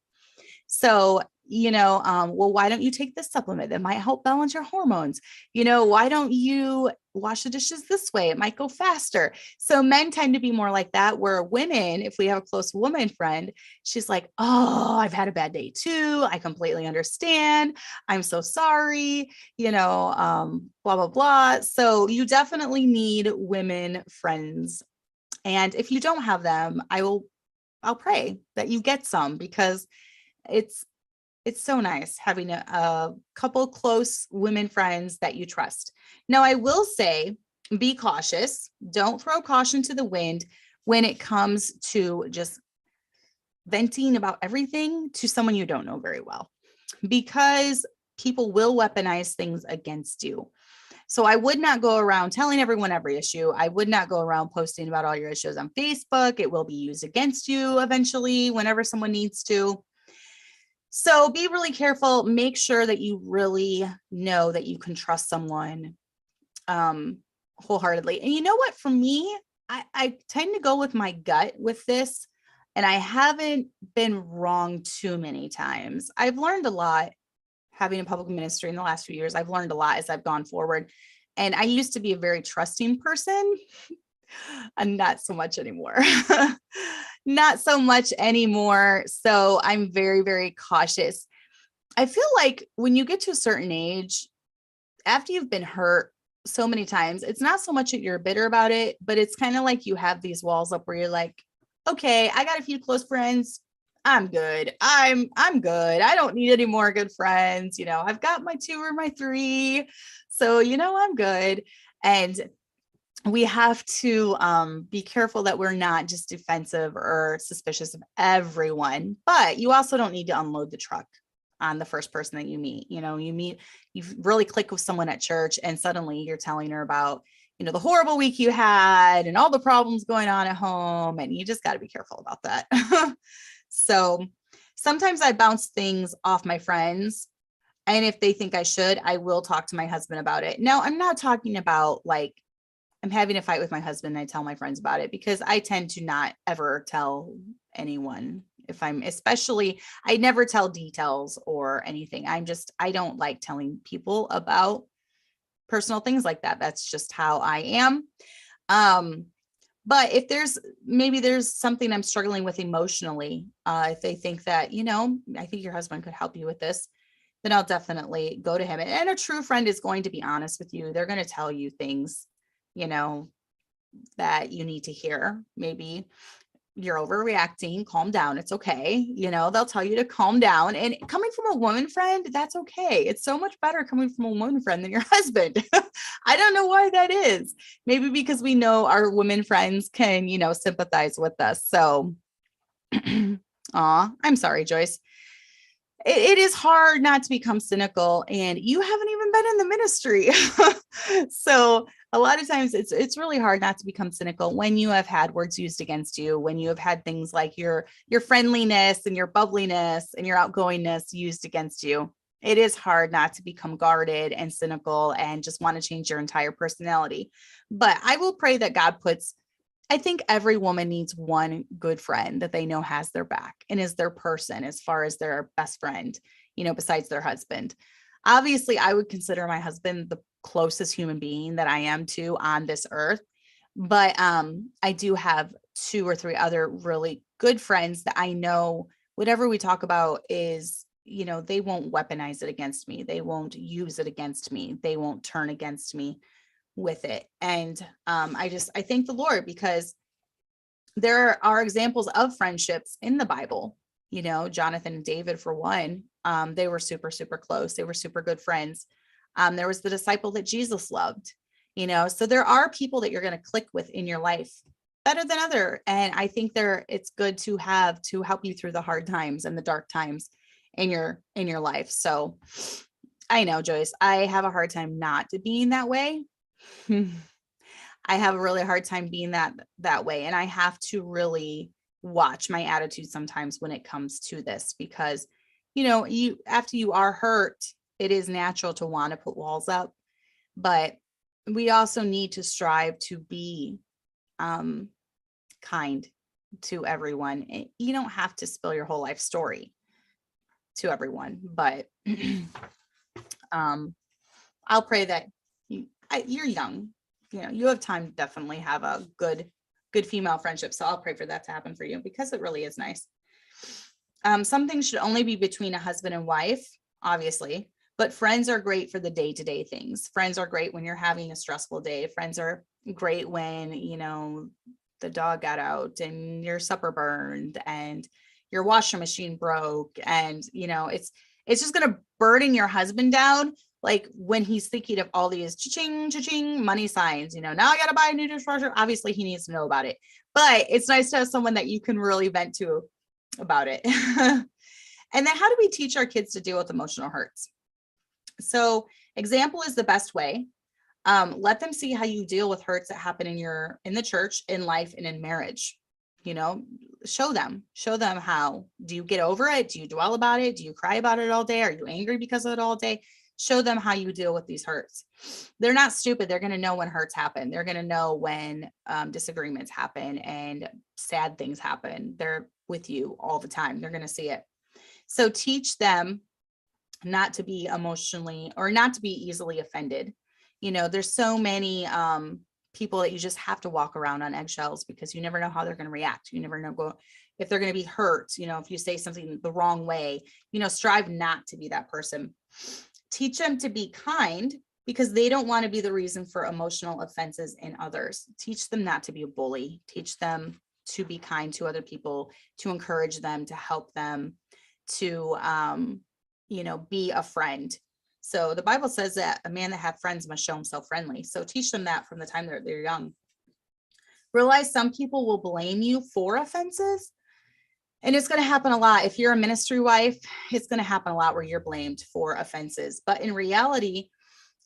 So, well, why don't you take this supplement that might help balance your hormones? Why don't you wash the dishes this way? It might go faster. So men tend to be more like that, where women, if we have a close woman friend, she's like, oh, I've had a bad day too. I completely understand. I'm so sorry, blah, blah, blah. So you definitely need women friends. And if you don't have them, I'll pray that you get some, because it's so nice having a couple close women friends that you trust. Now, I will say, be cautious. Don't throw caution to the wind when it comes to just venting about everything to someone you don't know very well, because people will weaponize things against you. So I would not go around telling everyone every issue. I would not go around posting about all your issues on Facebook. It will be used against you eventually whenever someone needs to. So be really careful. Make sure that you really know that you can trust someone wholeheartedly. And you know what? For me, I tend to go with my gut with this, and I haven't been wrong too many times. I've learned a lot having a public ministry in the last few years. I've learned a lot as I've gone forward. And I used to be a very trusting person, and not so much anymore. Not so much anymore. So I'm very, very cautious. I feel like when you get to a certain age, after you've been hurt so many times, it's not so much that you're bitter about it, but it's kind of like you have these walls up where you're like, okay, I got a few close friends. I'm good. I'm good. I don't need any more good friends. I've got my 2 or my 3. So, I'm good. And we have to be careful that we're not just defensive or suspicious of everyone, but you also don't need to unload the truck on the first person that you meet. You really click with someone at church, and suddenly you're telling her about, the horrible week you had and all the problems going on at home. And you just got to be careful about that. So sometimes I bounce things off my friends. And if they think I should, I will talk to my husband about it. Now, I'm not talking about like I'm having a fight with my husband and I tell my friends about it, because I tend to not ever tell anyone I never tell details or anything. I don't like telling people about personal things like that. That's just how I am. But if there's something I'm struggling with emotionally, if they think that, I think your husband could help you with this, then I'll definitely go to him. And a true friend is going to be honest with you. They're going to tell you things, that you need to hear. Maybe you're overreacting, calm down. It's okay. They'll tell you to calm down. And coming from a woman friend, that's okay. It's so much better coming from a woman friend than your husband. I don't know why that is. Maybe because we know our women friends can, sympathize with us. So, I'm sorry, Joyce. It is hard not to become cynical, and you haven't even been in the ministry. So a lot of times it's really hard not to become cynical when you have had words used against you, when you have had things like your friendliness and your bubbliness and your outgoingness used against you. It is hard not to become guarded and cynical and just want to change your entire personality. But I will pray that God I think every woman needs one good friend that they know has their back and is their person as far as their best friend, besides their husband. Obviously, I would consider my husband the closest human being that I am to on this earth. But I do have 2 or 3 other really good friends that I know whatever we talk about is, they won't weaponize it against me. They won't use it against me. They won't turn against me with it. And I thank the Lord, because there are examples of friendships in the Bible. Jonathan and David, for one, they were super, super close. They were super good friends. There was the disciple that Jesus loved, so there are people that you're going to click with in your life better than other. And I think it's good to have to help you through the hard times and the dark times in your life. So I know, Joyce, I have a hard time not being that way. I have a really hard time being that way. And I have to really watch my attitude sometimes when it comes to this, because, after you are hurt, it is natural to want to put walls up, but we also need to strive to be kind to everyone. You don't have to spill your whole life story. to everyone, but I'll pray that you're young, you have time to definitely have a good female friendship. So I'll pray for that to happen for you, because it really is nice. Some things should only be between a husband and wife, obviously, but friends are great for the day-to-day things. Friends are great when you're having a stressful day. Friends are great when, the dog got out and your supper burned and your washing machine broke. And, it's just going to burden your husband down. Like when he's thinking of all these cha-ching, cha-ching money signs, now I got to buy a new dishwasher. Obviously he needs to know about it, but it's nice to have someone that you can really vent to about it. And then how do we teach our kids to deal with emotional hurts? So example is the best way. Let them see how you deal with hurts that happen in the church, in life, and in marriage. Show them how. Do you get over it? Do you dwell about it? Do you cry about it all day? Are you angry because of it all day? Show them how you deal with these hurts. They're not stupid. They're going to know when hurts happen. They're going to know when disagreements happen and sad things happen. They're with you all the time. They're going to see it. So teach them not to be emotionally or not to be easily offended. There's so many people that you just have to walk around on eggshells, because you never know how they're going to react. You never know if they're going to be hurt. If you say something the wrong way, strive not to be that person. Teach them to be kind, because they don't want to be the reason for emotional offenses in others. Teach them not to be a bully. Teach them to be kind to other people, to encourage them, to help them, to, be a friend. So the Bible says that a man that has friends must show himself friendly. So teach them that from the time they're young. Realize some people will blame you for offenses. And it's going to happen a lot. If you're a ministry wife, it's going to happen a lot where you're blamed for offenses. But in reality,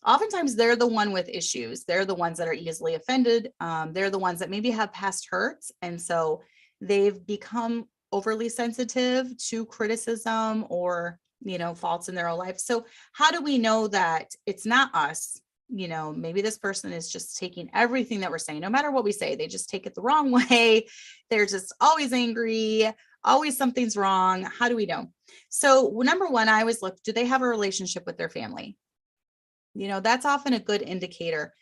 oftentimes they're the one with issues. They're the ones that are easily offended. They're the ones that maybe have past hurts. And so they've become overly sensitive to criticism or, faults in their own life. So how do we know that it's not us? Maybe this person is just taking everything that we're saying, no matter what we say, they just take it the wrong way. They're just always angry. Always something's wrong. How do we know? So number one, I always look, do they have a relationship with their family? That's often a good indicator.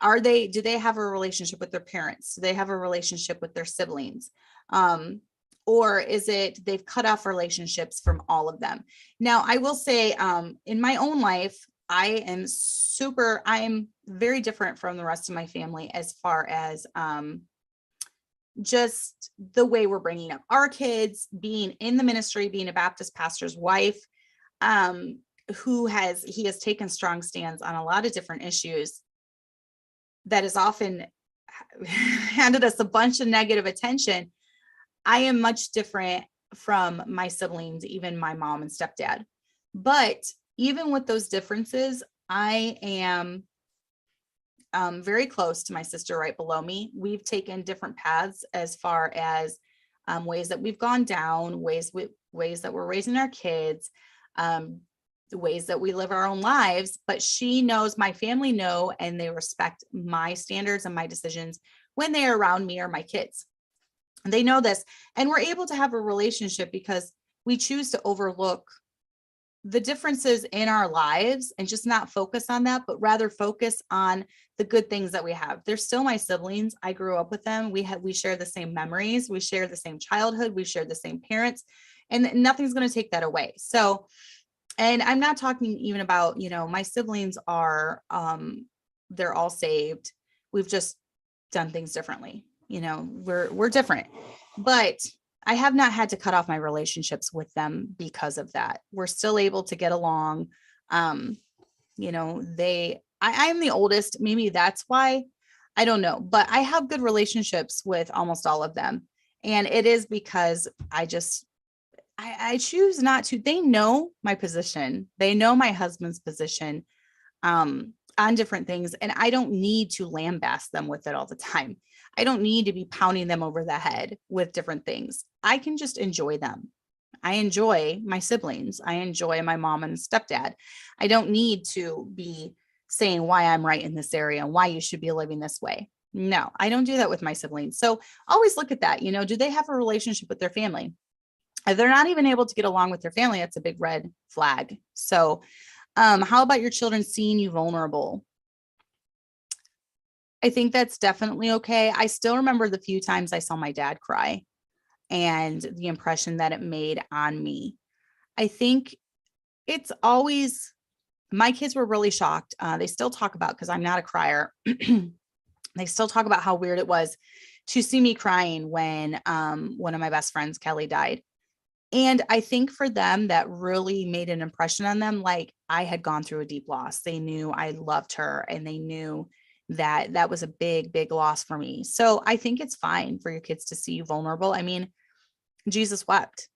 Do they have a relationship with their parents? Do they have a relationship with their siblings? Or is it they've cut off relationships from all of them? Now, I will say in my own life, I am very different from the rest of my family as far as just the way we're bringing up our kids, being in the ministry, being a Baptist pastor's wife, he has taken strong stands on a lot of different issues that has often handed us a bunch of negative attention. I am much different from my siblings, even my mom and stepdad. But even with those differences, I am very close to my sister right below me. We've taken different paths as far as ways that we've gone down, ways that we're raising our kids, the ways that we live our own lives. But she knows, my family know, and they respect my standards and my decisions when they are around me or my kids. They know this, and we're able to have a relationship because we choose to overlook the differences in our lives and just not focus on that, but rather focus on the good things that we have. They're still my siblings. I grew up with them. We share the same memories. We share the same childhood. We share the same parents, and nothing's going to take that away. So, and I'm not talking even about, my siblings are, they're all saved. We've just done things differently. We're different, but I have not had to cut off my relationships with them because of that. We're still able to get along. I'm the oldest. Maybe that's why, I don't know, but I have good relationships with almost all of them. And it is because I choose not to. They know my position. They know my husband's position on different things. And I don't need to lambast them with it all the time. I don't need to be pounding them over the head with different things. I can just enjoy them. I enjoy my siblings. I enjoy my mom and stepdad. I don't need to be saying why I'm right in this area and why you should be living this way. No, I don't do that with my siblings. So always look at that. Do they have a relationship with their family? If they're not even able to get along with their family, that's a big red flag. So how about your children seeing you vulnerable? I think that's definitely okay. I still remember the few times I saw my dad cry and the impression that it made on me. I think it's always, my kids were really shocked. They still talk about, because I'm not a crier, they still talk about how weird it was to see me crying when one of my best friends, Kelly, died. And I think for them, that really made an impression on them. Like I had gone through a deep loss. They knew I loved her and they knew that that was a big, big loss for me. So I think it's fine for your kids to see you vulnerable. I mean, Jesus wept,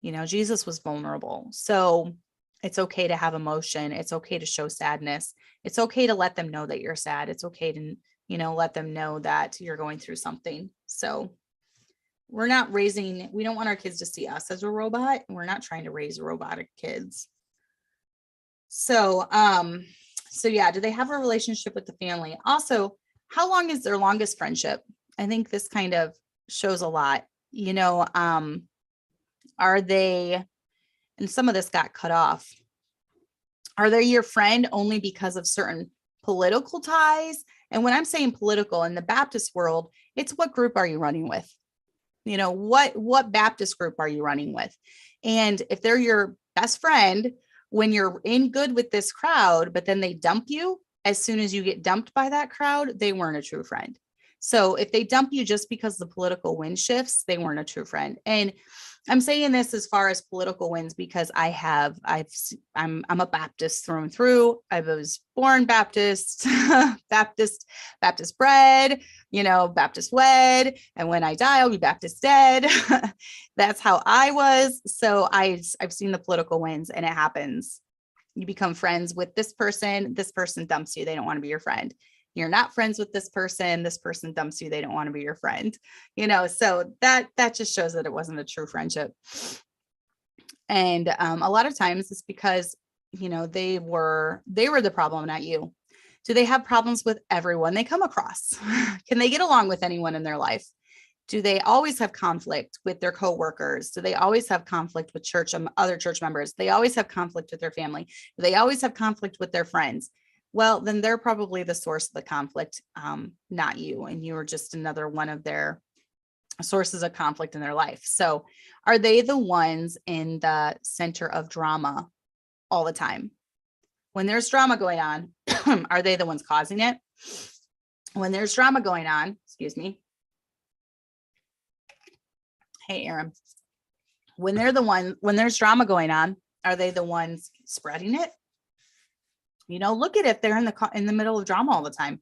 Jesus was vulnerable. So it's okay to have emotion. It's okay to show sadness. It's okay to let them know that you're sad. It's okay to, let them know that you're going through something. So we don't want our kids to see us as a robot. And we're not trying to raise robotic kids. So, yeah, do they have a relationship with the family? Also, how long is their longest friendship? I think this kind of shows a lot, are they, and some of this got cut off. Are they your friend only because of certain political ties? And when I'm saying political in the Baptist world, it's what group are you running with? What Baptist group are you running with? And if they're your best friend, when you're in good with this crowd, but then they dump you, as soon as you get dumped by that crowd, they weren't a true friend. So if they dump you just because the political wind shifts, they weren't a true friend. And I'm saying this as far as political wins because I'm a Baptist through and through. I was born Baptist, Baptist bred, Baptist wed. And when I die, I'll be Baptist dead. That's how I was. So I've seen the political wins, and it happens. You become friends with this person dumps you. They don't want to be your friend. You're not friends with this person dumps you. They don't want to be your friend, so that just shows that it wasn't a true friendship. And a lot of times it's because, they were the problem, not you. Do they have problems with everyone they come across? Can they get along with anyone in their life? Do they always have conflict with their coworkers? Do they always have conflict with other church members? They always have conflict with their family? Do they always have conflict with their friends? Well, then they're probably the source of the conflict, not you. And you are just another one of their sources of conflict in their life. So are they the ones in the center of drama all the time? When there's drama going on, are they the ones causing it? When there's drama going on, excuse me. Hey, Aaron. When there's drama going on, are they the ones spreading it? Look at it. They're in the middle of drama all the time.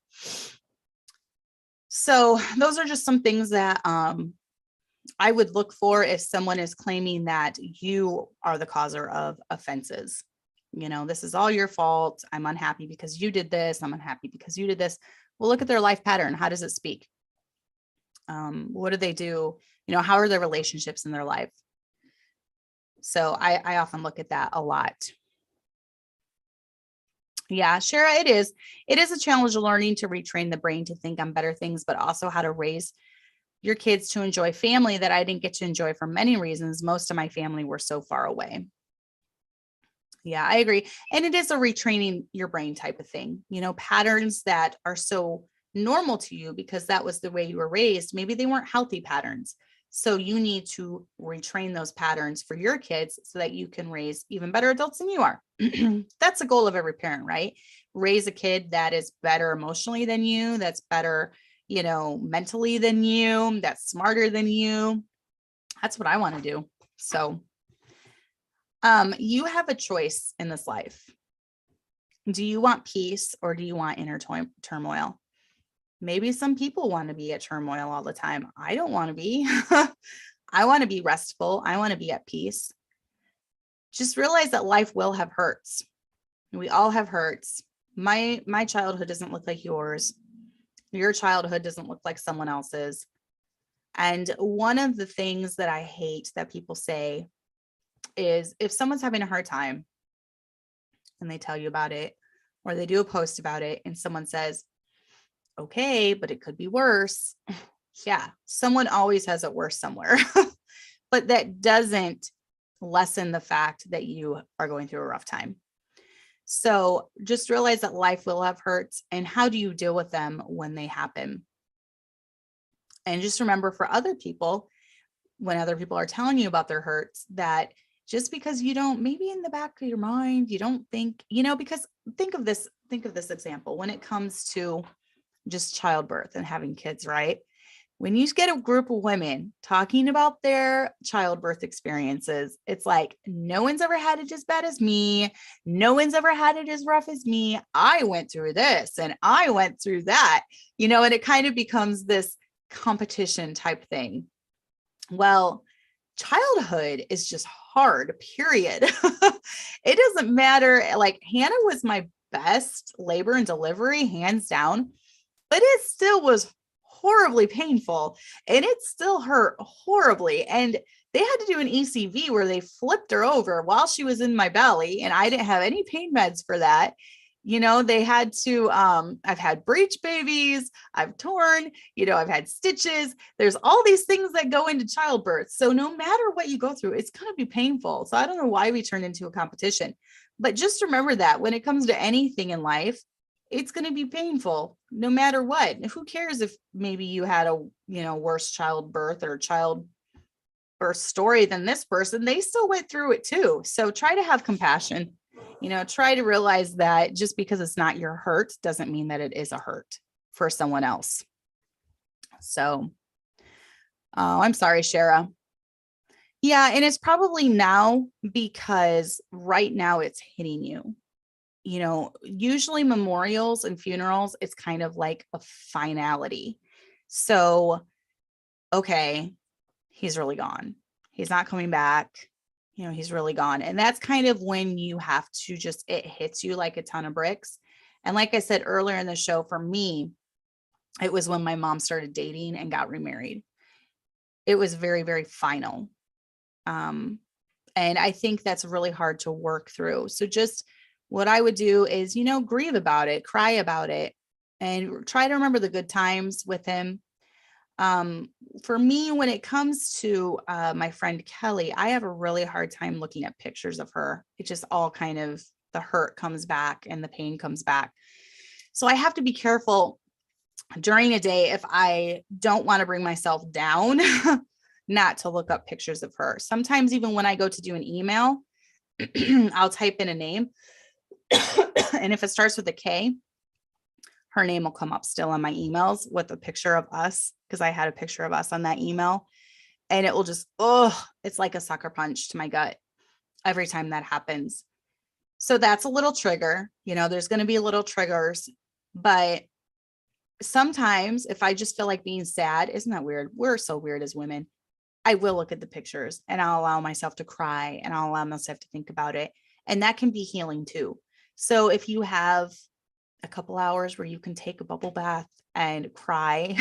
So those are just some things that I would look for if someone is claiming that you are the causer of offenses. This is all your fault. I'm unhappy because you did this. I'm unhappy because you did this. Well, look at their life pattern. How does it speak? What do they do? How are their relationships in their life? So I often look at that a lot. Yeah, Shara, it is a challenge of learning to retrain the brain to think on better things, but also how to raise your kids to enjoy family that I didn't get to enjoy for many reasons. Most of my family were so far away. Yeah, I agree. And it is a retraining your brain type of thing, patterns that are so normal to you because that was the way you were raised. Maybe they weren't healthy patterns. So you need to retrain those patterns for your kids so that you can raise even better adults than you are. That's the goal of every parent, right? Raise a kid that is better emotionally than you, that's better, mentally than you, that's smarter than you. That's what I want to do. So you have a choice in this life. Do you want peace or do you want inner turmoil? Maybe some people want to be at turmoil all the time. I don't want to be. I want to be restful. I want to be at peace. Just realize that life will have hurts. We all have hurts. My childhood doesn't look like yours. Your childhood doesn't look like someone else's. And one of the things that I hate that people say is if someone's having a hard time and they tell you about it, or they do a post about it and someone says, okay, but it could be worse. Yeah, someone always has it worse somewhere. but that doesn't lessen the fact that you are going through a rough time. So just realize that life will have hurts, and how do you deal with them when they happen? And just remember, for other people, when other people are telling you about their hurts, that just because you don't, maybe in the back of your mind, you don't think, because think of this example when it comes to just childbirth and having kids, right? When you get a group of women talking about their childbirth experiences, it's like, no one's ever had it as bad as me. No one's ever had it as rough as me. I went through this and I went through that, and it kind of becomes this competition type thing. Well, childhood is just hard, period. It doesn't matter. Like, Hannah was my best labor and delivery, hands down, but it still was horribly painful, and it still hurt horribly. And they had to do an ECV where they flipped her over while she was in my belly, and I didn't have any pain meds for that. They had to, I've had breech babies, I've torn, I've had stitches. There's all these things that go into childbirth. So no matter what you go through, it's going to be painful. So I don't know why we turned into a competition, but just remember that when it comes to anything in life, it's going to be painful no matter what. Who cares if maybe you had a, worse childbirth or childbirth story than this person? They still went through it too. So try to have compassion. Try to realize that just because it's not your hurt doesn't mean that it is a hurt for someone else. So, I'm sorry, Shara. Yeah. And it's probably now because right now it's hitting you. Usually memorials and funerals, it's kind of like a finality. So, okay, he's really gone. He's not coming back. He's really gone. And that's kind of when you have to it hits you like a ton of bricks. And like I said earlier in the show, for me, it was when my mom started dating and got remarried. It was very, very final. And I think that's really hard to work through. So just what I would do is, grieve about it, cry about it, and try to remember the good times with him. For me, when it comes to my friend Kelly, I have a really hard time looking at pictures of her. It just all kind of, the hurt comes back and the pain comes back. So I have to be careful during a day if I don't want to bring myself down, not to look up pictures of her. Sometimes even when I go to do an email, I'll type in a name. And if it starts with a K, her name will come up still on my emails with a picture of us, because I had a picture of us on that email, and it will just, it's like a sucker punch to my gut every time that happens. So that's a little trigger. There's going to be little triggers, but sometimes if I just feel like being sad, isn't that weird? We're so weird as women. I will look at the pictures and I'll allow myself to cry and I'll allow myself to think about it. And that can be healing too. So if you have a couple hours where you can take a bubble bath and cry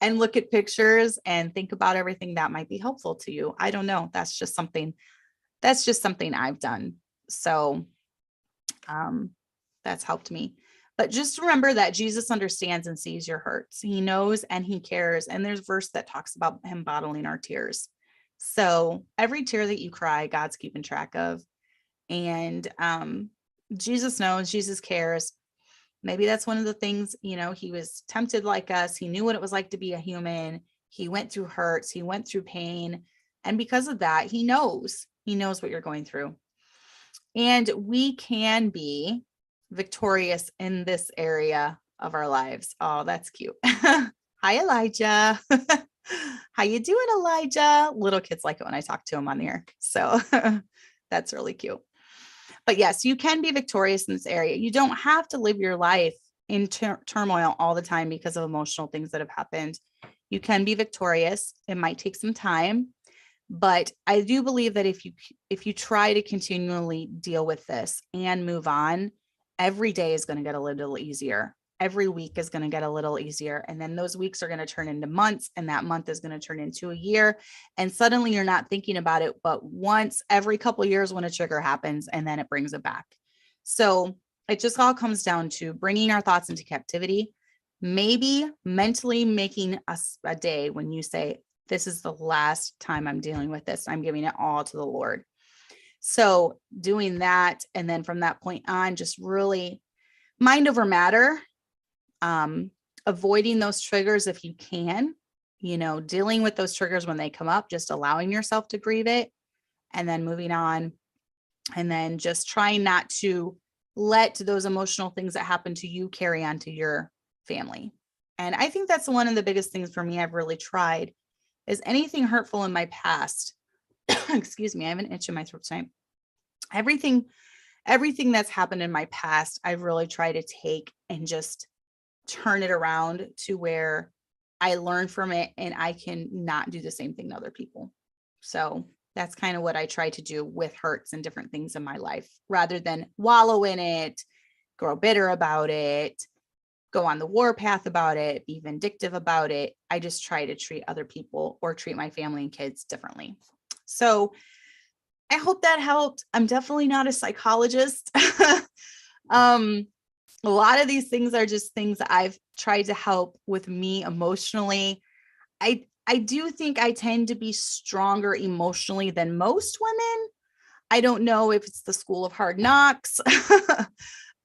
and look at pictures and think about everything, that might be helpful to you. I don't know. That's just something I've done. So that's helped me. But just remember that Jesus understands and sees your hurts. He knows and he cares. And there's a verse that talks about him bottling our tears. So every tear that you cry, God's keeping track of. And Jesus knows, Jesus cares. Maybe that's one of the things, he was tempted like us. He knew what it was like to be a human. He went through hurts. He went through pain. And because of that, he knows what you're going through. And we can be victorious in this area of our lives. Oh, that's cute. Hi, Elijah. How you doing, Elijah? Little kids like it when I talk to him on the air. So that's really cute. But yes, you can be victorious in this area. You don't have to live your life in turmoil all the time because of emotional things that have happened. You can be victorious. It might take some time, but I do believe that if you try to continually deal with this and move on, every day is going to get a little easier. Every week is going to get a little easier. And then those weeks are going to turn into months, and that month is going to turn into a year. And suddenly you're not thinking about it, but once every couple of years when a trigger happens, and then it brings it back. So it just all comes down to bringing our thoughts into captivity, maybe mentally making a day when you say, this is the last time I'm dealing with this. I'm giving it all to the Lord. So doing that, and then from that point on, just really mind over matter, avoiding those triggers if you can, dealing with those triggers when they come up, just allowing yourself to grieve it, and then moving on. And then just trying not to let those emotional things that happen to you carry on to your family. And I think that's one of the biggest things for me I've really tried is anything hurtful in my past. Excuse me, I have an itch in my throat tonight. Everything that's happened in my past, I've really tried to take and just turn it around to where I learn from it and I can not do the same thing to other people. So that's kind of what I try to do with hurts and different things in my life, rather than wallow in it, grow bitter about it, go on the war path about it, be vindictive about it. I just try to treat other people or treat my family and kids differently. So I hope that helped. I'm definitely not a psychologist. A lot of these things are just things that I've tried to help with me emotionally. I do think I tend to be stronger emotionally than most women. I don't know if it's the school of hard knocks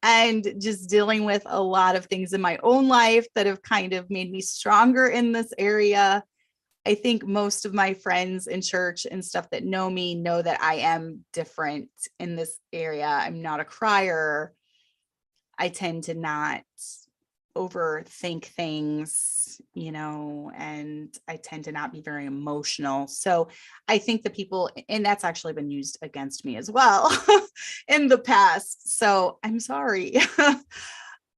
and just dealing with a lot of things in my own life that have kind of made me stronger in this area. I think most of my friends in church and stuff that know me know that I am different in this area. I'm not a crier. I tend to not overthink things, and I tend to not be very emotional. So I think the people, and that's actually been used against me as well in the past. So I'm sorry.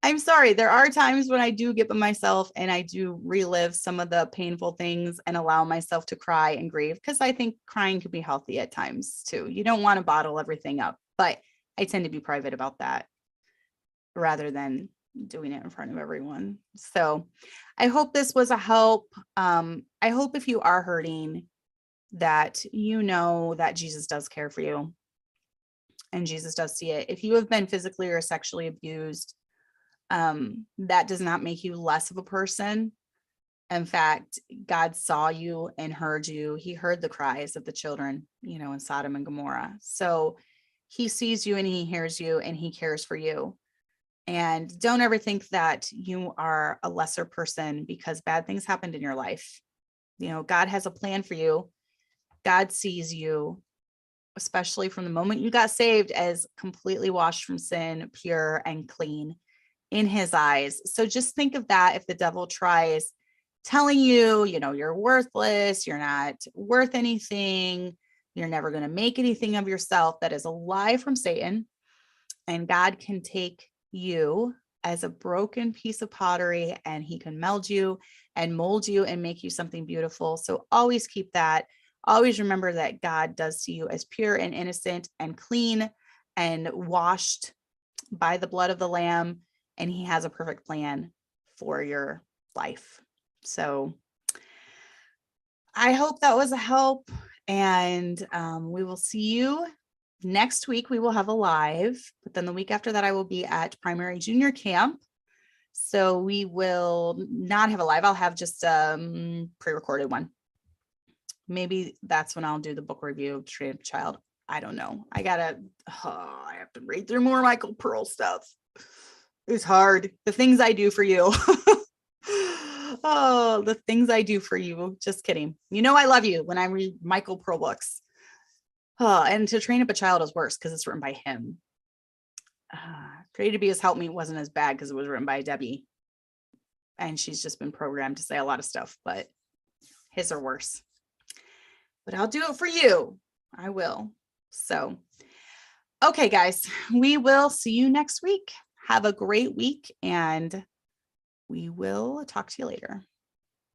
I'm sorry. There are times when I do get by myself and I do relive some of the painful things and allow myself to cry and grieve, because I think crying can be healthy at times too. You don't want to bottle everything up, but I tend to be private about that rather than doing it in front of everyone. So I hope this was a help. I hope if you are hurting that that Jesus does care for you and Jesus does see it. If you have been physically or sexually abused, that does not make you less of a person. In fact, God saw you and heard you. He heard the cries of the children, in Sodom and Gomorrah. So he sees you and he hears you and he cares for you. And don't ever think that you are a lesser person because bad things happened in your life. God has a plan for you. God sees you, especially from the moment you got saved, as completely washed from sin, pure and clean in his eyes. So just think of that. If the devil tries telling you, you're worthless, you're not worth anything, you're never going to make anything of yourself, that is a lie from Satan. And God can take you as a broken piece of pottery and he can meld you and mold you and make you something beautiful. So always keep that. Always remember that God does see you as pure and innocent and clean and washed by the blood of the Lamb. And he has a perfect plan for your life. So I hope that was a help. And we will see you next week. We will have a live, but then the week after that, I will be at primary junior camp. So we will not have a live. I'll have just a pre-recorded one. Maybe that's when I'll do the book review of Train Up a Child. I don't know. I have to read through more Michael Pearl stuff. It's hard. The things I do for you. Oh, the things I do for you. Just kidding. I love you when I read Michael Pearl books. And To Train Up a Child is worse because it's written by him. Created to Be His Help Me wasn't as bad because it was written by Debbie. And she's just been programmed to say a lot of stuff, but his are worse. But I'll do it for you. I will. So, okay, guys, we will see you next week. Have a great week, and we will talk to you later.